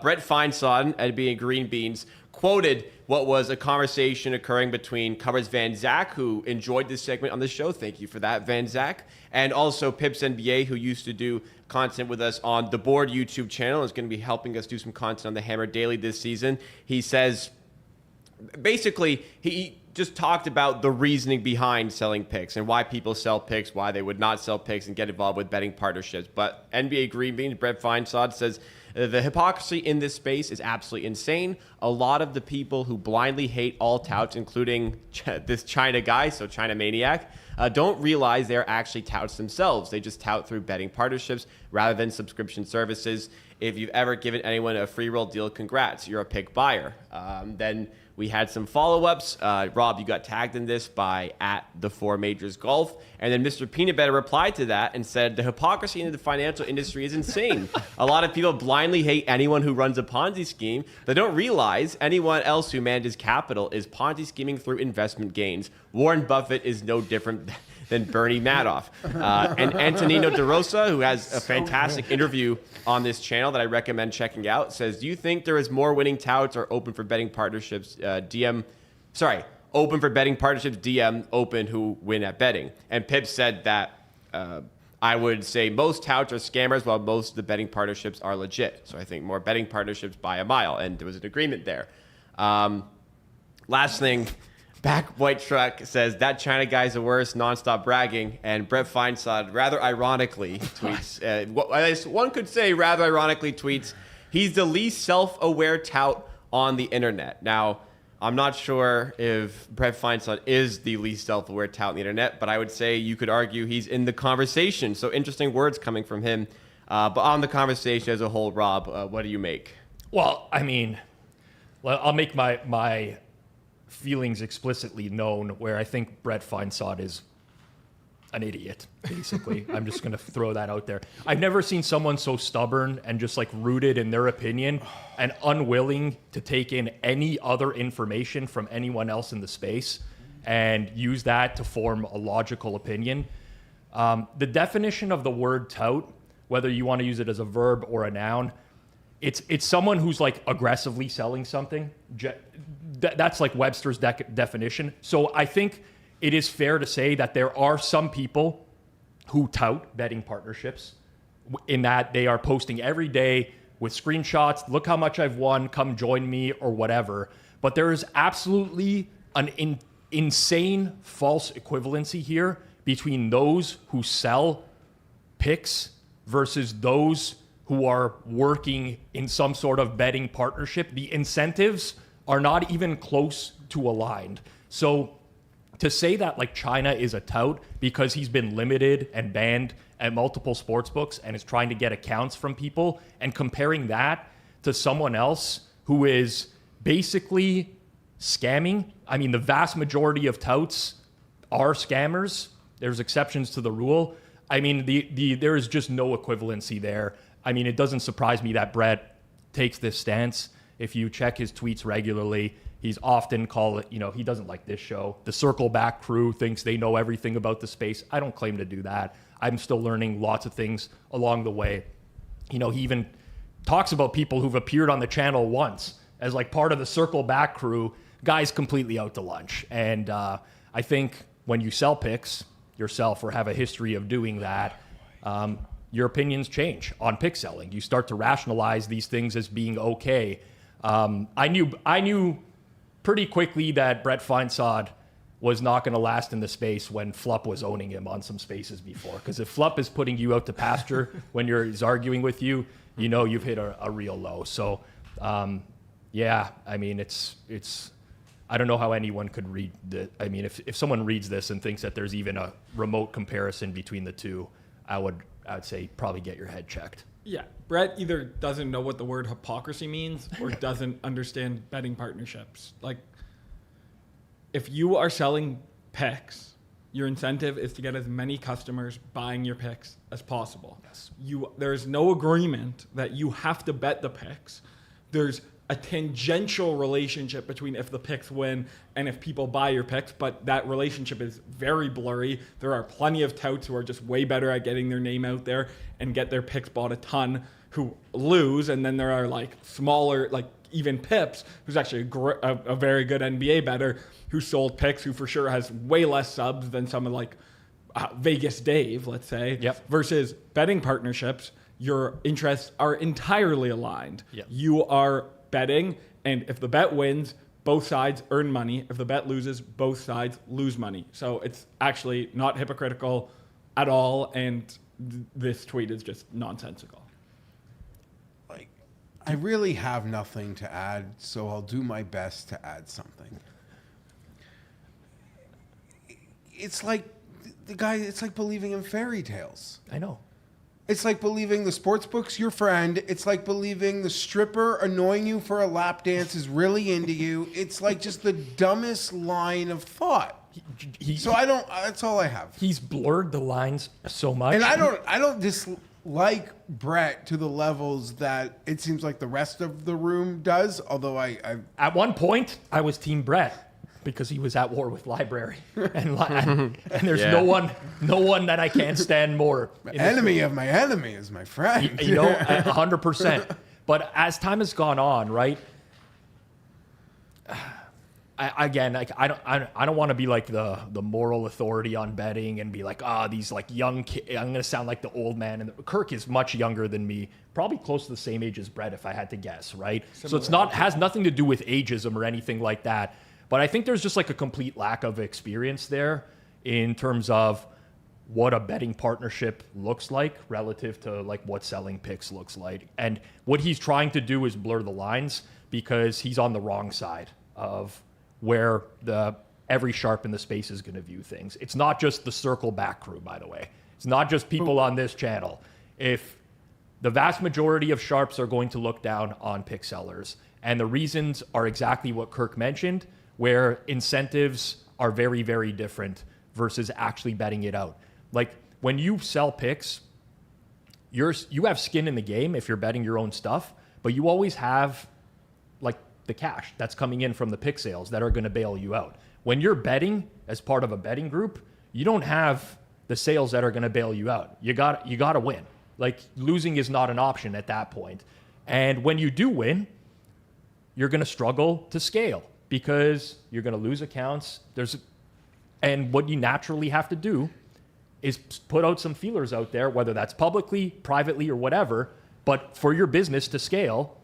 Brett Feinsod, at being Green Beans, quoted what was a conversation occurring between Covers Van Zach, who enjoyed this segment on the show. Thank you for that, Van Zach. And also Pips NBA, who used to do content with us on the Board YouTube channel, is going to be helping us do some content on the Hammer Daily this season. He says, basically, he just talked about the reasoning behind selling picks and why people sell picks, why they would not sell picks and get involved with betting partnerships. But NBA Green Beans, Brett Feinsod, says the hypocrisy in this space is absolutely insane. A lot of the people who blindly hate all touts, including this China guy, so China Maniac, don't realize they're actually touts themselves. They just tout through betting partnerships rather than subscription services. If you've ever given anyone a free roll deal, congrats, you're a pick buyer. Then we had some follow-ups. Rob, you got tagged in this by @the4majorsgolf. And then Mr. Peanut Butter replied to that and said, the hypocrisy in the financial industry is insane. A lot of people blindly hate anyone who runs a Ponzi scheme. They don't realize anyone else who manages capital is Ponzi scheming through investment gains. Warren Buffett is no different than Bernie Madoff. And Antonino DeRosa, who has a fantastic interview on this channel that I recommend checking out, says, do you think there is more winning touts or open for betting partnerships open for betting partnerships, DM, open who win at betting? And Pip said that I would say most touts are scammers while most of the betting partnerships are legit. So I think more betting partnerships by a mile. And there was an agreement there. Last thing, Back White Truck says, that China guy's the worst, nonstop bragging. And Brett Feinsod, rather ironically, tweets, one could say rather ironically tweets, he's the least self-aware tout on the internet. Now, I'm not sure if Brett Feinsod is the least self-aware tout on the internet, but I would say you could argue he's in the conversation. So interesting words coming from him. But on the conversation as a whole, Rob, what do you make? Well, I mean, I'll make my feelings explicitly known, where I think Brett Feinsod is an idiot, basically. I'm just going to throw that out there. I've never seen someone so stubborn and just like rooted in their opinion and unwilling to take in any other information from anyone else in the space and use that to form a logical opinion. The definition of the word tout, whether you want to use it as a verb or a noun, it's someone who's like aggressively selling something. That's like Webster's definition. So I think it is fair to say that there are some people who tout betting partnerships in that they are posting every day with screenshots, look how much I've won, come join me, or whatever. But there is absolutely an insane false equivalency here between those who sell picks versus those who are working in some sort of betting partnership. The incentives are not even close to aligned. So to say that like China is a tout because he's been limited and banned at multiple sports books and is trying to get accounts from people, and comparing that to someone else who is basically scamming. I mean, the vast majority of touts are scammers. There's exceptions to the rule. I mean, there is just no equivalency there. I mean, it doesn't surprise me that Brett takes this stance. If you check his tweets regularly, he's often called it, he doesn't like this show. The Circle Back crew thinks they know everything about the space. I don't claim to do that. I'm still learning lots of things along the way. He even talks about people who've appeared on the channel once as like part of the Circle Back crew. Guy's completely out to lunch. And I think when you sell picks yourself or have a history of doing that, your opinions change on pick selling. You start to rationalize these things as being okay. I knew pretty quickly that Brett Feinsod was not going to last in the space when Flupp was owning him on some spaces before. Because if Flupp is putting you out to pasture when he's arguing with you, you've hit a real low. So, yeah, I mean, it's. I don't know how anyone could read that. I mean, if someone reads this and thinks that there's even a remote comparison between the two, I would say probably get your head checked. Yeah, Brett either doesn't know what the word hypocrisy means or doesn't understand betting partnerships. Like, if you are selling picks, your incentive is to get as many customers buying your picks as possible. Yes. There is no agreement that you have to bet the picks. There's a tangential relationship between if the picks win and if people buy your picks, but that relationship is very blurry. There are plenty of touts who are just way better at getting their name out there and get their picks bought a ton who lose, and then there are like smaller, like even Pips, who's actually a very good NBA bettor, who sold picks, who for sure has way less subs than some of like Vegas Dave, let's say, versus betting partnerships. Your interests are entirely aligned. Yep. You are betting, and if the bet wins, both sides earn money. If the bet loses, both sides lose money. So it's actually not hypocritical at all, and this tweet is just nonsensical. Like, I really have nothing to add, so I'll do my best to add something. It's like it's like believing in fairy tales. I know. It's like believing the sports book's your friend. It's like believing the stripper annoying you for a lap dance is really into you. It's like just the dumbest line of thought. So I don't. That's all I have. He's blurred the lines so much. And I don't dislike Brett to the levels that it seems like the rest of the room does. Although I at one point I was Team Brett because he was at war with library, and there's no one that I can't stand more. Enemy of my enemy is my friend. 100%. But as time has gone on, right? I don't want to be like the moral authority on betting and be like, these like young kids. I'm gonna sound like the old man. And Kirk is much younger than me, probably close to the same age as Brett, if I had to guess, right? So it's has nothing to do with ageism or anything like that. But I think there's just like a complete lack of experience there in terms of what a betting partnership looks like relative to like what selling picks looks like. And what he's trying to do is blur the lines because he's on the wrong side of where every sharp in the space is going to view things. It's not just the Circle Back crew, by the way. It's not just people on this channel. If the vast majority of sharps are going to look down on pick sellers, and the reasons are exactly what Kirk mentioned, where incentives are very, very different versus actually betting it out. Like when you sell picks, you have skin in the game if you're betting your own stuff, but you always have like the cash that's coming in from the pick sales that are going to bail you out. When you're betting as part of a betting group, you don't have the sales that are going to bail you out. You got to win. Like losing is not an option at that point. And when you do win, you're going to struggle to scale because you're going to lose accounts. And what you naturally have to do is put out some feelers out there, whether that's publicly, privately, or whatever. But for your business to scale,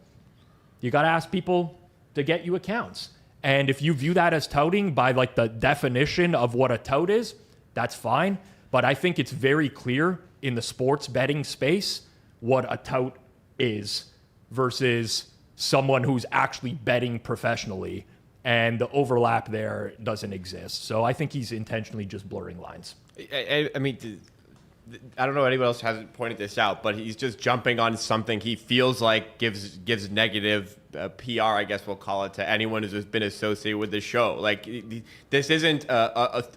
you got to ask people to get you accounts. And if you view that as touting by like the definition of what a tout is, that's fine. But I think it's very clear in the sports betting space what a tout is versus someone who's actually betting professionally. And the overlap there doesn't exist. So I think he's intentionally just blurring lines. I mean, I don't know if anyone else hasn't pointed this out, but he's just jumping on something he feels like gives negative PR, I guess we'll call it, to anyone who's been associated with the show. Like, this isn't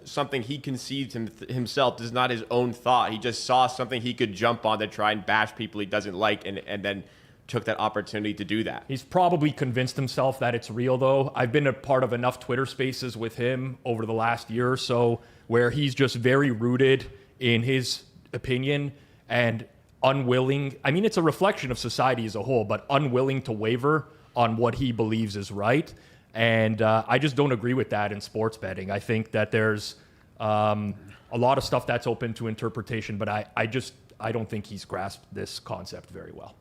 something he conceived himself. This is not his own thought. He just saw something he could jump on to try and bash people he doesn't like, and then took that opportunity to do that. He's probably convinced himself that it's real, though. I've been a part of enough Twitter spaces with him over the last year or so where he's just very rooted in his opinion and unwilling. I mean, it's a reflection of society as a whole, but unwilling to waver on what he believes is right. And I just don't agree with that in sports betting. I think that there's a lot of stuff that's open to interpretation, but I don't think he's grasped this concept very well.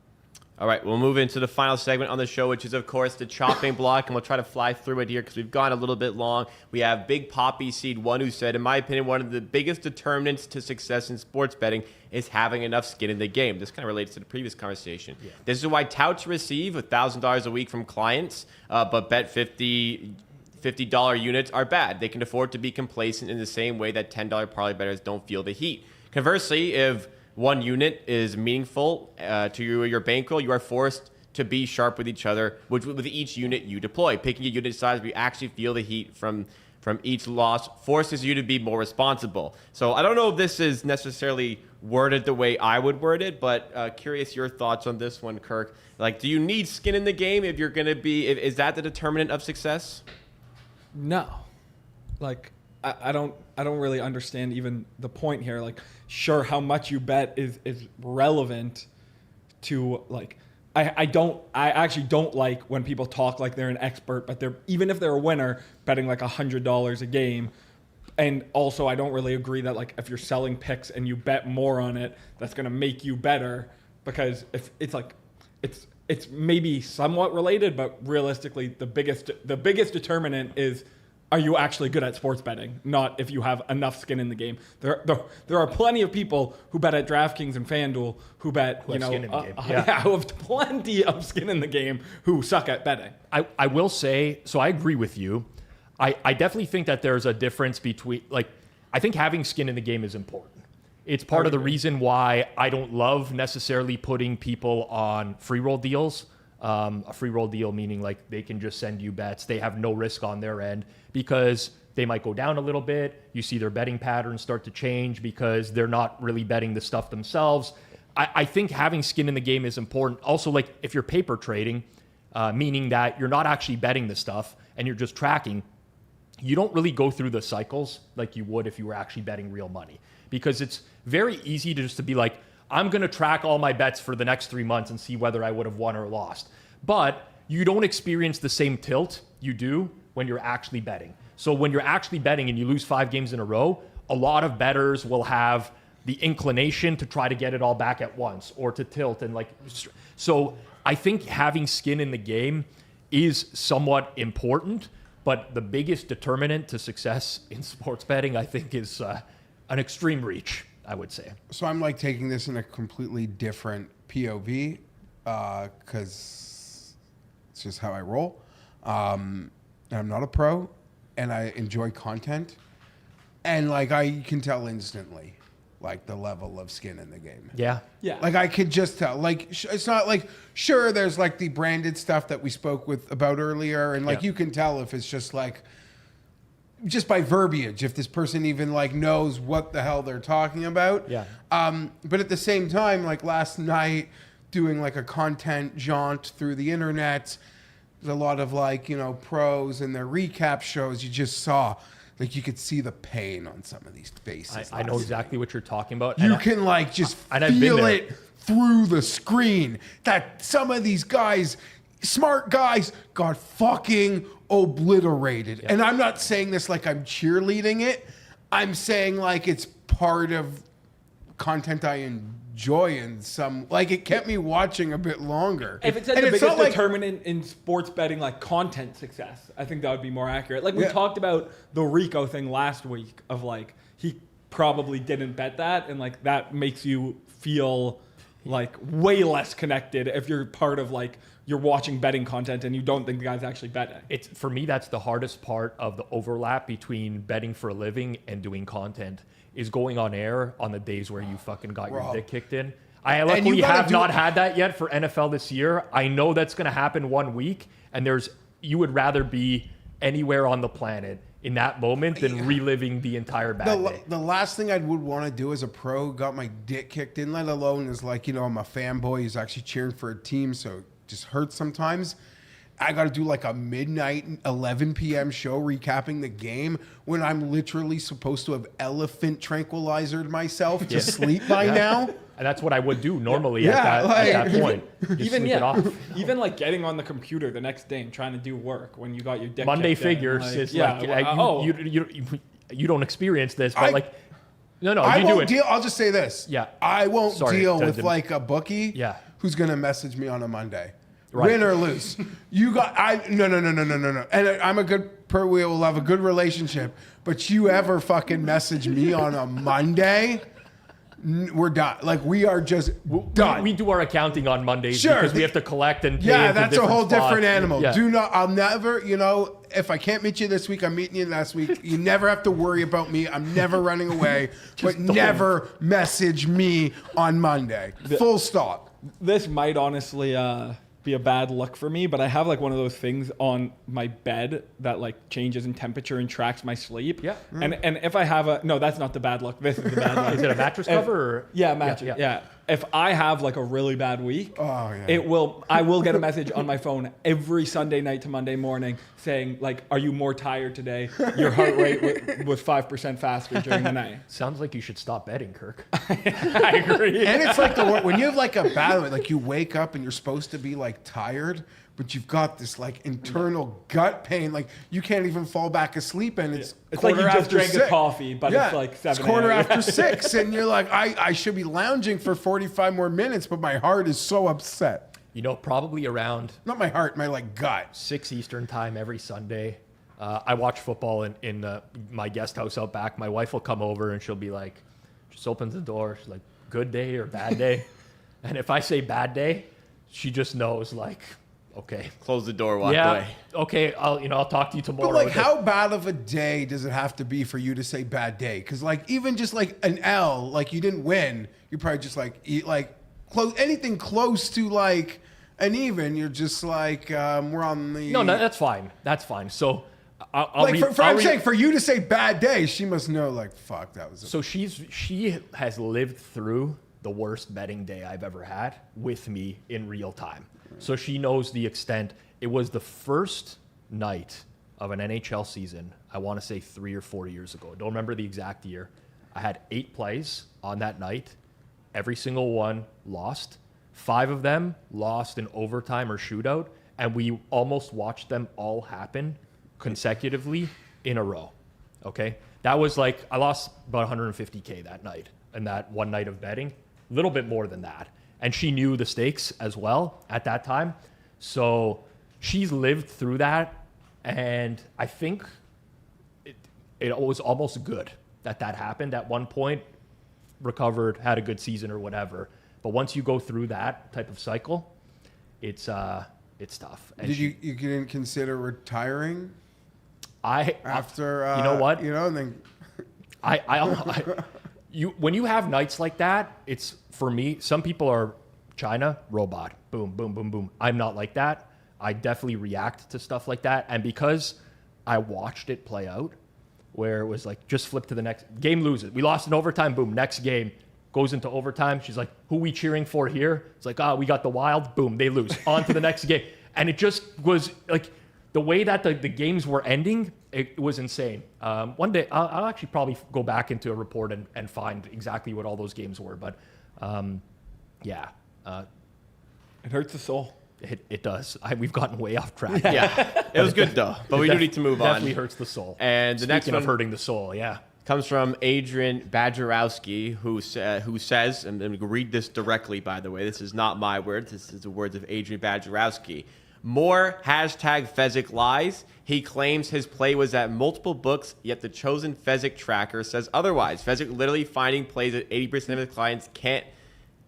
All right, we'll move into the final segment on the show, which is, of course, the chopping block, and we'll try to fly through it here because we've gone a little bit long. We have Big Poppy Seed 1 who said, in my opinion, one of the biggest determinants to success in sports betting is having enough skin in the game. This kind of relates to the previous conversation. Yeah. This is why touts receive $1,000 a week from clients, but bet $50 units are bad. They can afford to be complacent in the same way that $10 parlay bettors don't feel the heat. Conversely, if one unit is meaningful to your bankroll, you are forced to be sharp with each other, which with each unit you deploy. Picking a unit size where you actually feel the heat from each loss forces you to be more responsible. So I don't know if this is necessarily worded the way I would word it, but curious your thoughts on this one, Kirk. Like, do you need skin in the game if you're going to be, is that the determinant of success? No. Like, I don't really understand even the point here. Like, sure, how much you bet is relevant to, like, I actually don't like when people talk like they're an expert, but they're, even if they're a winner, betting like $100 a game. And also, I don't really agree that, like, if you're selling picks and you bet more on it, that's going to make you better, because if it's like, it's maybe somewhat related, but realistically, the biggest determinant is, are you actually good at sports betting? Not if you have enough skin in the game. There are plenty of people who bet at DraftKings and FanDuel who bet, who have plenty of skin in the game who suck at betting. I will say, so I agree with you. I definitely think that there's a difference between, like, I think having skin in the game is important. It's part of the reason why I don't love necessarily putting people on free roll deals. A free roll deal meaning like they can just send you bets. They have no risk on their end because they might go down a little bit. You see their betting patterns start to change because they're not really betting the stuff themselves. I think having skin in the game is important. Also, like, if you're paper trading, meaning that you're not actually betting the stuff and you're just tracking, you don't really go through the cycles like you would if you were actually betting real money, because it's very easy to just to be like, I'm going to track all my bets for the next 3 months and see whether I would have won or lost. But you don't experience the same tilt you do when you're actually betting. So when you're actually betting and you lose 5 games in a row, a lot of bettors will have the inclination to try to get it all back at once or to tilt. And like, so I think having skin in the game is somewhat important, but the biggest determinant to success in sports betting, I think, is an extreme reach, I would say. So I'm like taking this in a completely different POV because it's just how I roll. And I'm not a pro, and I enjoy content. And like I can tell instantly, like the level of skin in the game. Yeah. Yeah. Like I could just tell. Like it's not like, sure, there's like the branded stuff that we spoke about earlier, and like you can tell if it's just like, just by verbiage, if this person even like knows what the hell they're talking about. Yeah. But at the same time, like last night, doing like a content jaunt through the internet, there's a lot of like, you know, pros and their recap shows. You just saw like you could see the pain on some of these faces. I know exactly what you're talking about. You and can like just and I've been feel there. it through the screen that some of these guys, smart guys, got fucking obliterated. And I'm not saying this like I'm cheerleading it. I'm saying like it's part of content I enjoy and some like it kept me watching a bit longer. If it said the biggest determinant in sports betting, like content success, I think that would be more accurate. Like we talked about the Rico thing last week of like he probably didn't bet that, and like that makes you feel like way less connected if you're part of like you're watching betting content and you don't think the guy's actually betting. It's for me, that's the hardest part of the overlap between betting for a living and doing content is going on air on the days where you fucking got your dick kicked in. I luckily have not had that yet for NFL this year. I know that's going to happen one week, and you would rather be anywhere on the planet in that moment than reliving the entire bad day. The last thing I would want to do as a pro, got my dick kicked in, let alone is like, I'm a fanboy who's actually cheering for a team, so it just hurts sometimes. I got to do like a midnight 11 p.m. show recapping the game when I'm literally supposed to have elephant tranquilizered myself to sleep by now. And that's what I would do normally at that point. Just sleep it off. Even like getting on the computer the next day and trying to do work when you got your dick Monday kicked in, figures. like, It's you don't experience this, but you won't do it. I'll just say this. Yeah. I won't deal with like a bookie Yeah. who's going to message me on a Monday. Right. Win or lose. No. And I'm a good we will have a good relationship, but you ever fucking message me on a Monday, we're done. Like we are just done. We do our accounting on Mondays Sure. because we have to collect and pay. Yeah, into that's a whole spots. different animal. Yeah. I'll never, if I can't meet you this week, I'm meeting you next week. You never have to worry about me. I'm never running away, but never message me on Monday. Full stop. This might honestly be a bad look for me, but I have like one of those things on my bed that like changes in temperature and tracks my sleep. Yeah. And if I have no, that's not the bad look. This is the bad look. Is it a mattress cover? Or? Yeah, mattress. Yeah. If I have like a really bad week, I will get a message on my phone every Sunday night to Monday morning saying like, "Are you more tired today? Your heart rate was 5% faster during the night." Sounds like you should stop betting, Kirk. I agree. And it's like when you have like a bad, like you wake up and you're supposed to be like tired, but you've got this like internal gut pain, like you can't even fall back asleep, and it's like you just drank six. a coffee, but it's like 7 It's quarter a.m. after 6, and you're like, I should be lounging for 45 more minutes, but my heart is so upset. Probably around Not my heart, my like gut. 6 Eastern time every Sunday. I watch football in my guest house out back. My wife will come over and she'll be like, just opens the door. She's like, good day or bad day? And if I say bad day, she just knows like, okay. Close the door, walk away. Okay, I'll talk to you tomorrow. But like, how bad of a day does it have to be for you to say bad day? Because like, even just like an L, like you didn't win, you probably just like eat like anything close to like an even. You're just like we're on the. No, that's fine. That's fine. So I'm saying for you to say bad day, she must know like fuck that was. So she has lived through the worst betting day I've ever had with me in real time. So she knows the extent. It was the first night of an NHL season, I want to say 3 or 4 years ago. Don't remember the exact year. I had 8 plays on that night. Every single one lost. 5 of them lost in overtime or shootout. And we almost watched them all happen consecutively in a row. Okay? That was like, I lost about $150K that night and that one night of betting. A little bit more than that. And she knew the stakes as well at that time. So she's lived through that. And I think it was almost good that happened at one point, recovered, had a good season or whatever. But once you go through that type of cycle, it's tough. And you didn't consider retiring? After you know what? And then when you have nights like that, it's for me. Some people are China robot, boom, boom, boom, boom. I'm not like that. I definitely react to stuff like that, and because I watched it play out, where it was like just flip to the next game, loses. We lost in overtime, boom. Next game goes into overtime. She's like, "Who we cheering for here?" It's like, we got the Wild, boom. They lose. On to the next game, and it just was like the way that the games were ending. It was insane. One day, I'll actually probably go back into a report and find exactly what all those games were. But yeah, It hurts the soul. it does. We've gotten way off track. Yeah, it was good though, but we do need to move on. Definitely hurts the soul. And the next Speaking one of hurting the soul, yeah. comes from Adrian Badgerowski, who says, and I'm going to read this directly, by the way. This is not my words. This is the words of Adrian Badgerowski. More hashtag Fezzik lies. He claims his play was at multiple books, yet the chosen Fezzik tracker says otherwise. Fezzik literally finding plays that 80% of his clients can't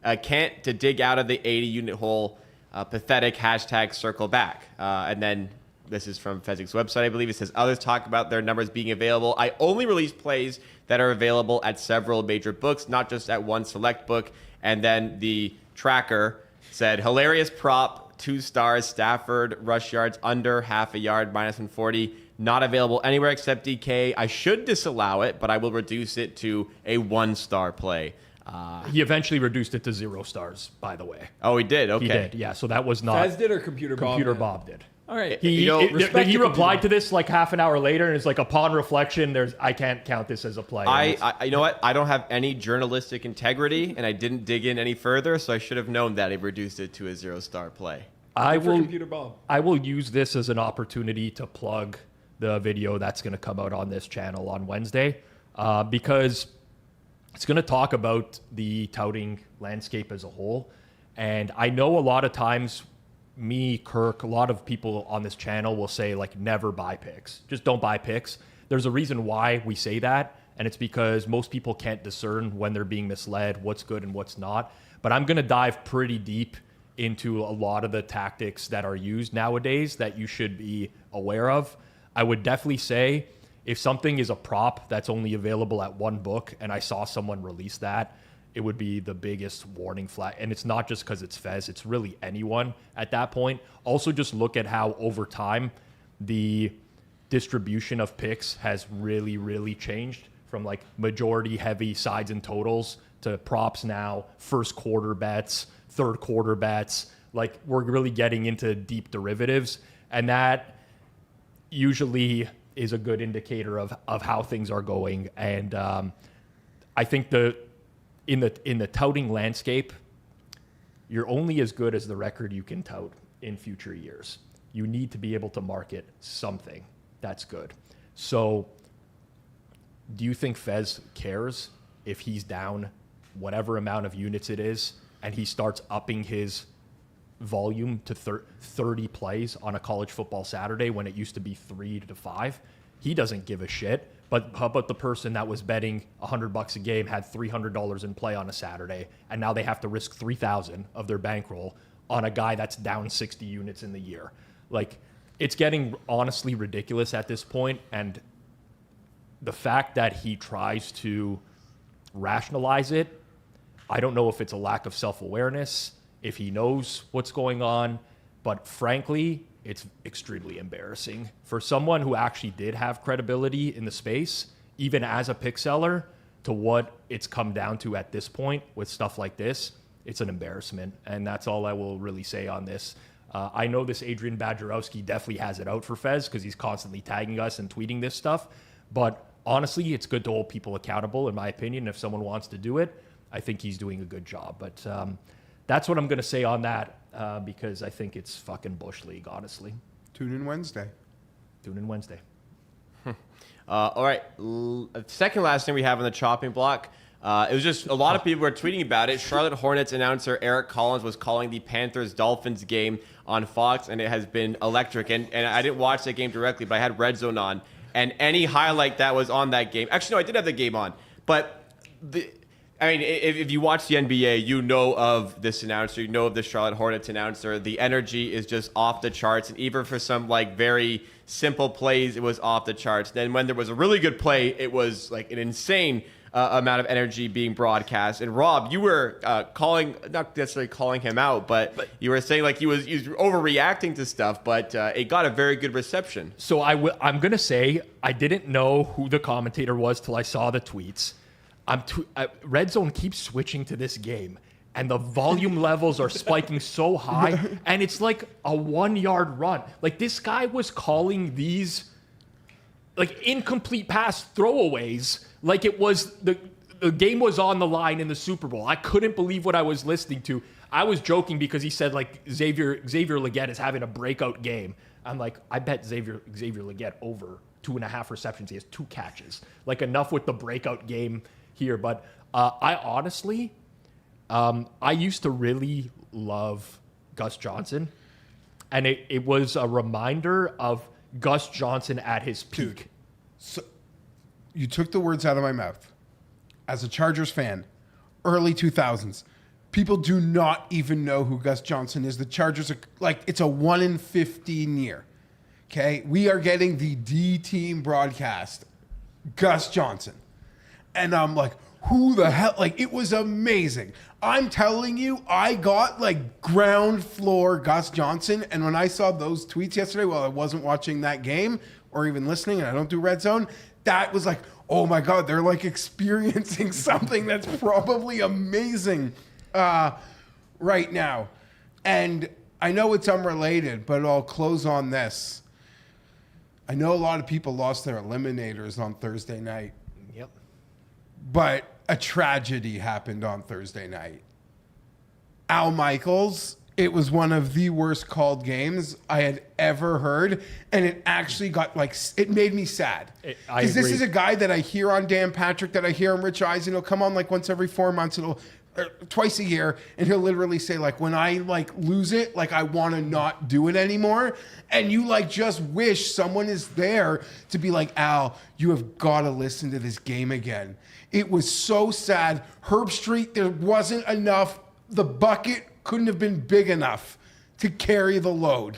to dig out of the 80-unit hole. Pathetic hashtag circle back. And then this is from Fezzik's website, I believe. It says, others talk about their numbers being available. I only release plays that are available at several major books, not just at one select book. And then the tracker said, hilarious prop, 2 stars, Stafford, rush yards under half a yard, -140. Not available anywhere except DK. I should disallow it, but I will reduce it to a 1-star play. He eventually reduced it to 0 stars, by the way. Oh, he did? Okay. He did, yeah. So that was not... Fez did or Computer Bob? Bob did. All right. He respect he to replied to this like half an hour later, and it's like, upon reflection, I can't count this as a play. I you know what? I don't have any journalistic integrity, and I didn't dig in any further, so I should have known that he reduced it to a 0-star play. Good for Computer Bob. I will use this as an opportunity to plug the video that's going to come out on this channel on Wednesday, because it's going to talk about the touting landscape as a whole. And I know a lot of times me, Kirk, a lot of people on this channel will say, like, never buy picks. Just don't buy picks. There's a reason why we say that, and it's because most people can't discern when they're being misled, what's good and what's not. But I'm going to dive pretty deep into a lot of the tactics that are used nowadays that you should be aware of. I would definitely say if something is a prop that's only available at one book and I saw someone release that, it would be the biggest warning flag. And it's not just because it's Fez, it's really anyone at that point. Also, just look at how over time the distribution of picks has really, really changed from like majority heavy sides and totals to props now, first quarter bets, third quarter bets. Like, we're really getting into deep derivatives, and that usually is a good indicator of how things are going. And I think in the touting landscape, you're only as good as the record you can tout in future years. You need to be able to market something that's good. So do you think Fez cares if he's down whatever amount of units it is and he starts upping his volume to 30 plays on a college football Saturday when it used to be 3 to 5? He doesn't give a shit. But how about the person that was betting $100 a game, had $300 in play on a Saturday, and now they have to risk $3,000 of their bankroll on a guy that's down 60 units in the year? Like, it's getting honestly ridiculous at this point. And the fact that he tries to rationalize it, I don't know if it's a lack of self-awareness, if he knows what's going on, but frankly, it's extremely embarrassing for someone who actually did have credibility in the space, even as a pick seller, to what it's come down to at this point with stuff like this. It's an embarrassment, and that's all I will really say on this. I know this Adrian Badgerowski definitely has it out for Fez because he's constantly tagging us and tweeting this stuff, but honestly, it's good to hold people accountable, in my opinion. If someone wants to do it, I think he's doing a good job. But that's what I'm going to say on that, because I think it's fucking Bush League, honestly. Tune in Wednesday. All right. Second last thing we have on the chopping block. It was just a lot of people were tweeting about it. Charlotte Hornets announcer Eric Collins was calling the Panthers-Dolphins game on Fox, and it has been electric. And I didn't watch that game directly, but I had Red Zone on. And any highlight that was on that game... Actually, no, I did have the game on. But... if you watch the NBA, you know of this announcer, you know of the Charlotte Hornets announcer. The energy is just off the charts, and even for some like very simple plays, it was off the charts. Then when there was a really good play, it was like an insane amount of energy being broadcast. And Rob, you were not necessarily calling him out, but you were saying like he was overreacting to stuff, but it got a very good reception. So I'm going to say I didn't know who the commentator was till I saw the tweets. Red Zone keeps switching to this game, and the volume levels are spiking so high, and it's like a 1 yard run. Like, this guy was calling these like incomplete pass throwaways, like it was the game was on the line in the Super Bowl. I couldn't believe what I was listening to. I was joking because he said like Xavier Legette is having a breakout game. I'm like, I bet Xavier Legette over 2.5 receptions. He has 2 catches. Like enough with the breakout game here. But I honestly, I used to really love Gus Johnson. And it was a reminder of Gus Johnson at his peak. Dude, so you took the words out of my mouth. As a Chargers fan, early 2000s, people do not even know who Gus Johnson is. The Chargers are like, it's a 1 in 15 year. Okay? We are getting the D team broadcast, Gus Johnson. And I'm like, who the hell? Like, it was amazing. I'm telling you, I got like ground floor Gus Johnson. And when I saw those tweets yesterday, while I wasn't watching that game or even listening, and I don't do Red Zone, that was like, oh my God, they're like experiencing something that's probably amazing right now. And I know it's unrelated, but I'll close on this. I know a lot of people lost their eliminators on Thursday night. Yep. But a tragedy happened on Thursday night. Al Michaels, it was one of the worst called games I had ever heard. And it actually got like, it made me sad. Because this is a guy that I hear on Dan Patrick, that I hear on Rich Eisen. He'll come on like once every 4 months. Twice a year, and he'll literally say like, when I like lose it, like I want to not do it anymore. And you like just wish someone is there to be like, Al, you have got to listen to this game again. It was so sad. Herb Street, there wasn't enough. The bucket couldn't have been big enough to carry the load.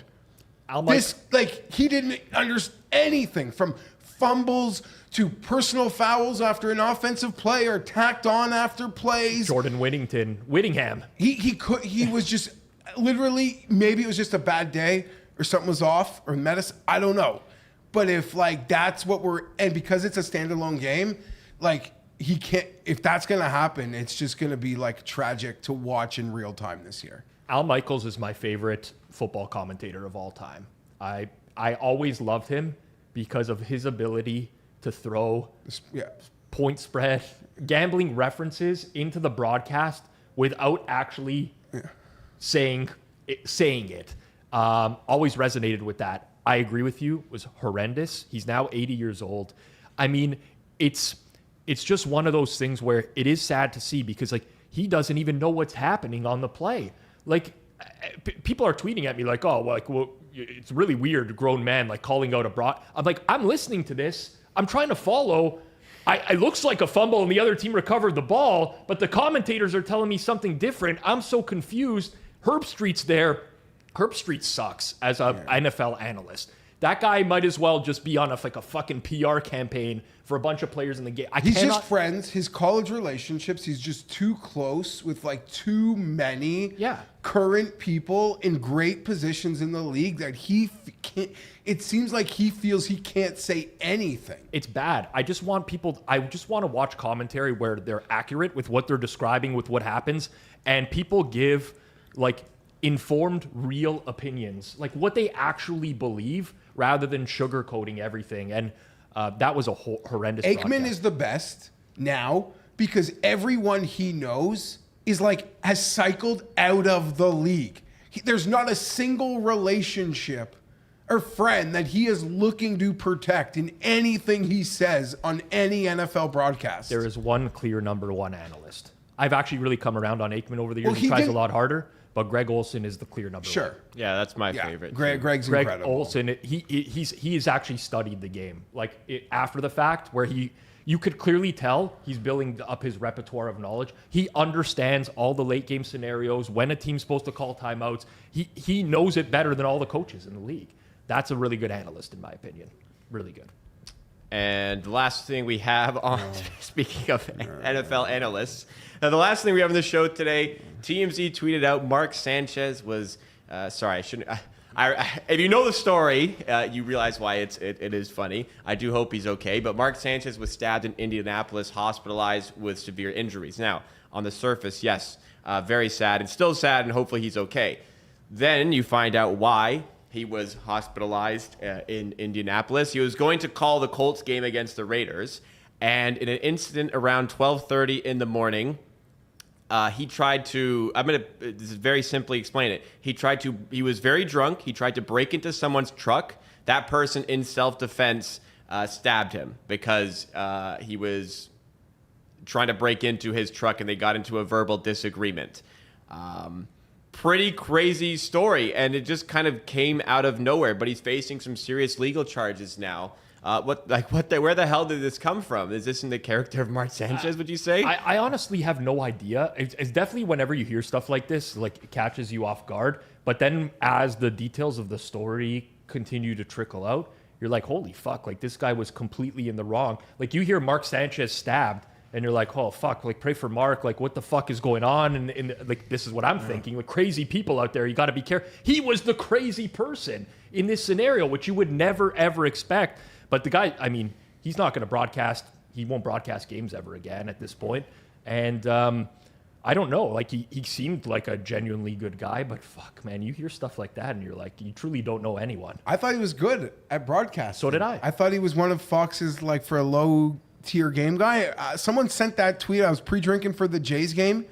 He didn't understand anything from fumbles to personal fouls after an offensive play or tacked on after plays. Jordan Whittingham. He was just literally, maybe it was just a bad day or something was off or medicine. I don't know. But if like that's what and because it's a standalone game, like he can't, if that's going to happen, it's just going to be like tragic to watch in real time this year. Al Michaels is my favorite football commentator of all time. I always loved him because of his ability to throw point spread, gambling references into the broadcast without actually saying it. Always resonated with that. I agree with you. It was horrendous. He's now 80 years old. I mean, it's just one of those things where it is sad to see because like he doesn't even know what's happening on the play. Like people are tweeting at me like, oh, like, well, it's really weird, a grown man like calling out a broad. I'm like, I'm listening to this. I'm trying to follow. It looks like a fumble and the other team recovered the ball, but the commentators are telling me something different. I'm so confused. Herb Street's there. Herb Street sucks as a NFL analyst. That guy might as well just be on a fucking PR campaign for a bunch of players in the game. He's just friends. His college relationships, he's just too close with like too many current people in great positions in the league that he can't. It seems like he feels he can't say anything. It's bad. I just want to watch commentary where they're accurate with what they're describing, with what happens, and people give like informed, real opinions, like what they actually believe, rather than sugarcoating everything. And that was a horrendous Aikman broadcast. is the best now because everyone he knows has cycled out of the league. There's not a single relationship or friend that he is looking to protect in anything he says on any NFL broadcast. There is one clear number one analyst. I've actually really come around on Aikman over the years. He tries a lot harder. But Greg Olsen is the clear number one. Sure. Yeah, that's my favorite. Greg's incredible. Olsen, he's actually studied the game. After the fact, where you could clearly tell he's building up his repertoire of knowledge. He understands all the late game scenarios, when a team's supposed to call timeouts. He knows it better than all the coaches in the league. That's a really good analyst, in my opinion. Really good. And the last thing we have on, speaking of NFL analysts, the last thing we have on the show today, TMZ tweeted out Mark Sanchez was, sorry, I shouldn't, if you know the story, you realize why it is funny. I do hope he's okay. But Mark Sanchez was stabbed in Indianapolis, hospitalized with severe injuries. Now, on the surface, yes, very sad and still sad, and hopefully he's okay. Then you find out why he was hospitalized in Indianapolis. He was going to call the Colts game against the Raiders, and in an incident around 12:30 in the morning, he tried to, this is very simply explain it. He was very drunk. He tried to break into someone's truck. That person in self-defense stabbed him because he was trying to break into his truck and they got into a verbal disagreement. Pretty crazy story, and it just kind of came out of nowhere, but he's facing some serious legal charges now. Where the hell did this come from? Is this in the character of Mark Sanchez, would you say? I honestly have no idea. It's definitely whenever you hear stuff like this, like it catches you off guard. But then as the details of the story continue to trickle out, you're like, holy fuck, like this guy was completely in the wrong. Like you hear Mark Sanchez stabbed and you're like, oh fuck, like pray for Mark. Like what the fuck is going on? And like, this is what I'm thinking. Like crazy people out there, you got to be careful. He was the crazy person in this scenario, which you would never, ever expect. But the guy, I mean, he's not going to broadcast. He won't broadcast games ever again at this point. And I don't know. Like, he seemed like a genuinely good guy. But fuck, man, you hear stuff like that and you're like, you truly don't know anyone. I thought he was good at broadcasting. So did I. I thought he was one of Fox's, like, for a low-tier game guy. Someone sent that tweet. I was pre-drinking for the Jays game.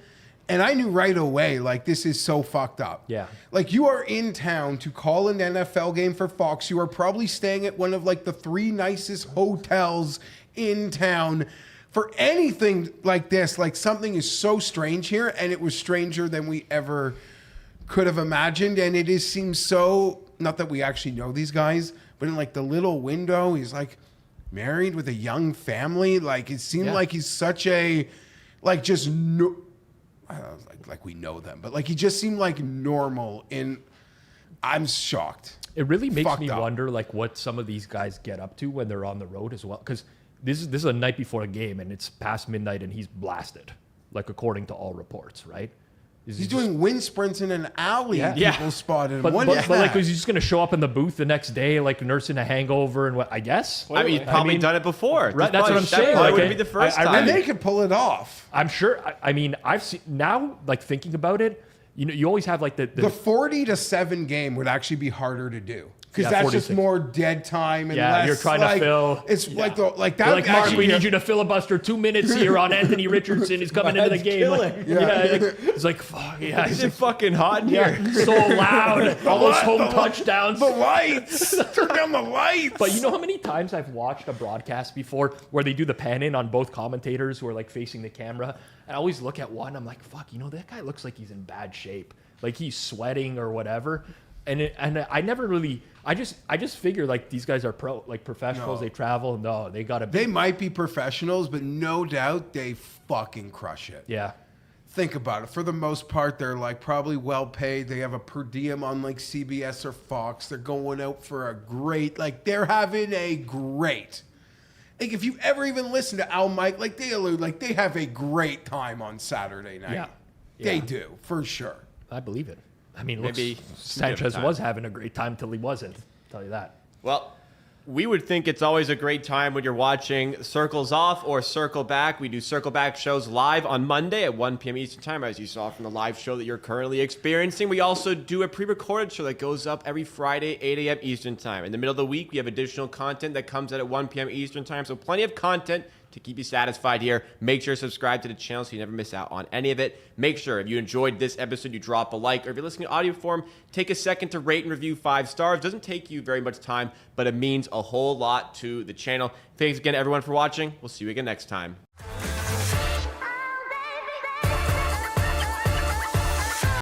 And I knew right away, like, this is so fucked up. Yeah. Like, you are in town to call an NFL game for Fox. You are probably staying at one of, like, the 3 nicest hotels in town. For anything like this, like, something is so strange here, and it was stranger than we ever could have imagined. And it seems so, not that we actually know these guys, but in, like, the little window, he's, like, married with a young family. Like, it seemed like he's such a, like, just... like we know them, but like he just seemed like normal. I'm shocked. It really makes Fucked me up. wonder like what some of these guys get up to when they're on the road as well. Because this is a night before a game and it's past midnight and he's blasted, like according to all reports, right? He's doing wind sprints in an alley. Yeah. People spotted him. But What is like, that? was he just going to show up in the booth the next day, like nursing a hangover and what? I guess. I mean, he's probably done it before. Right, that's what I'm saying. That probably Like, wouldn't be the first I time. And they could pull it off. I'm sure. I mean, I've seen now, like thinking about it. You know, you always have like the 40-7 game would actually be harder to do. Because Yeah, that's 46. just more dead time and Yeah, less. you're trying like, to fill. It's like that. They're like, Mark, actually, we need you to filibuster 2 minutes here on Anthony Richardson. He's coming into the game. Like, it's like, fuck, yeah. Is it fucking hot in here? So loud. All those home touchdowns. The lights. Turn down the lights. But you know how many times I've watched a broadcast before where they do the pan in on both commentators who are like facing the camera, and I always look at one. I'm like, fuck, you know, that guy looks like he's in bad shape, like he's sweating or whatever. And I never really, I just figure like these guys are professionals. No. They travel. No, they gotta. They might be professionals, but no doubt they fucking crush it. Yeah. Think about it. For the most part, they're like probably well paid. They have a per diem on like CBS or Fox. They're going out for a great, like they're having a great. Like if you ever even listen to Al Mike, like they allude, like they have a great time on Saturday night. Yeah. They Yeah. do for sure. I believe it. I mean, Maybe Sanchez time. was having a great time till he wasn't. I'll tell you that. Well, we would think it's always a great time when you're watching Circles Off or Circle Back. We do Circle Back shows live on Monday at 1 p.m. Eastern Time, as you saw from the live show that you're currently experiencing. We also do a pre-recorded show that goes up every Friday, 8 a.m. Eastern Time. In the middle of the week, we have additional content that comes out at 1 p.m. Eastern Time, so plenty of content to keep you satisfied here. Make sure to subscribe to the channel so you never miss out on any of it. Make sure if you enjoyed this episode, you drop a like, or if you're listening to audio form, take a second to rate and review 5 stars. Doesn't take you very much time, but it means a whole lot to the channel. Thanks again, everyone, for watching. We'll see you again next time.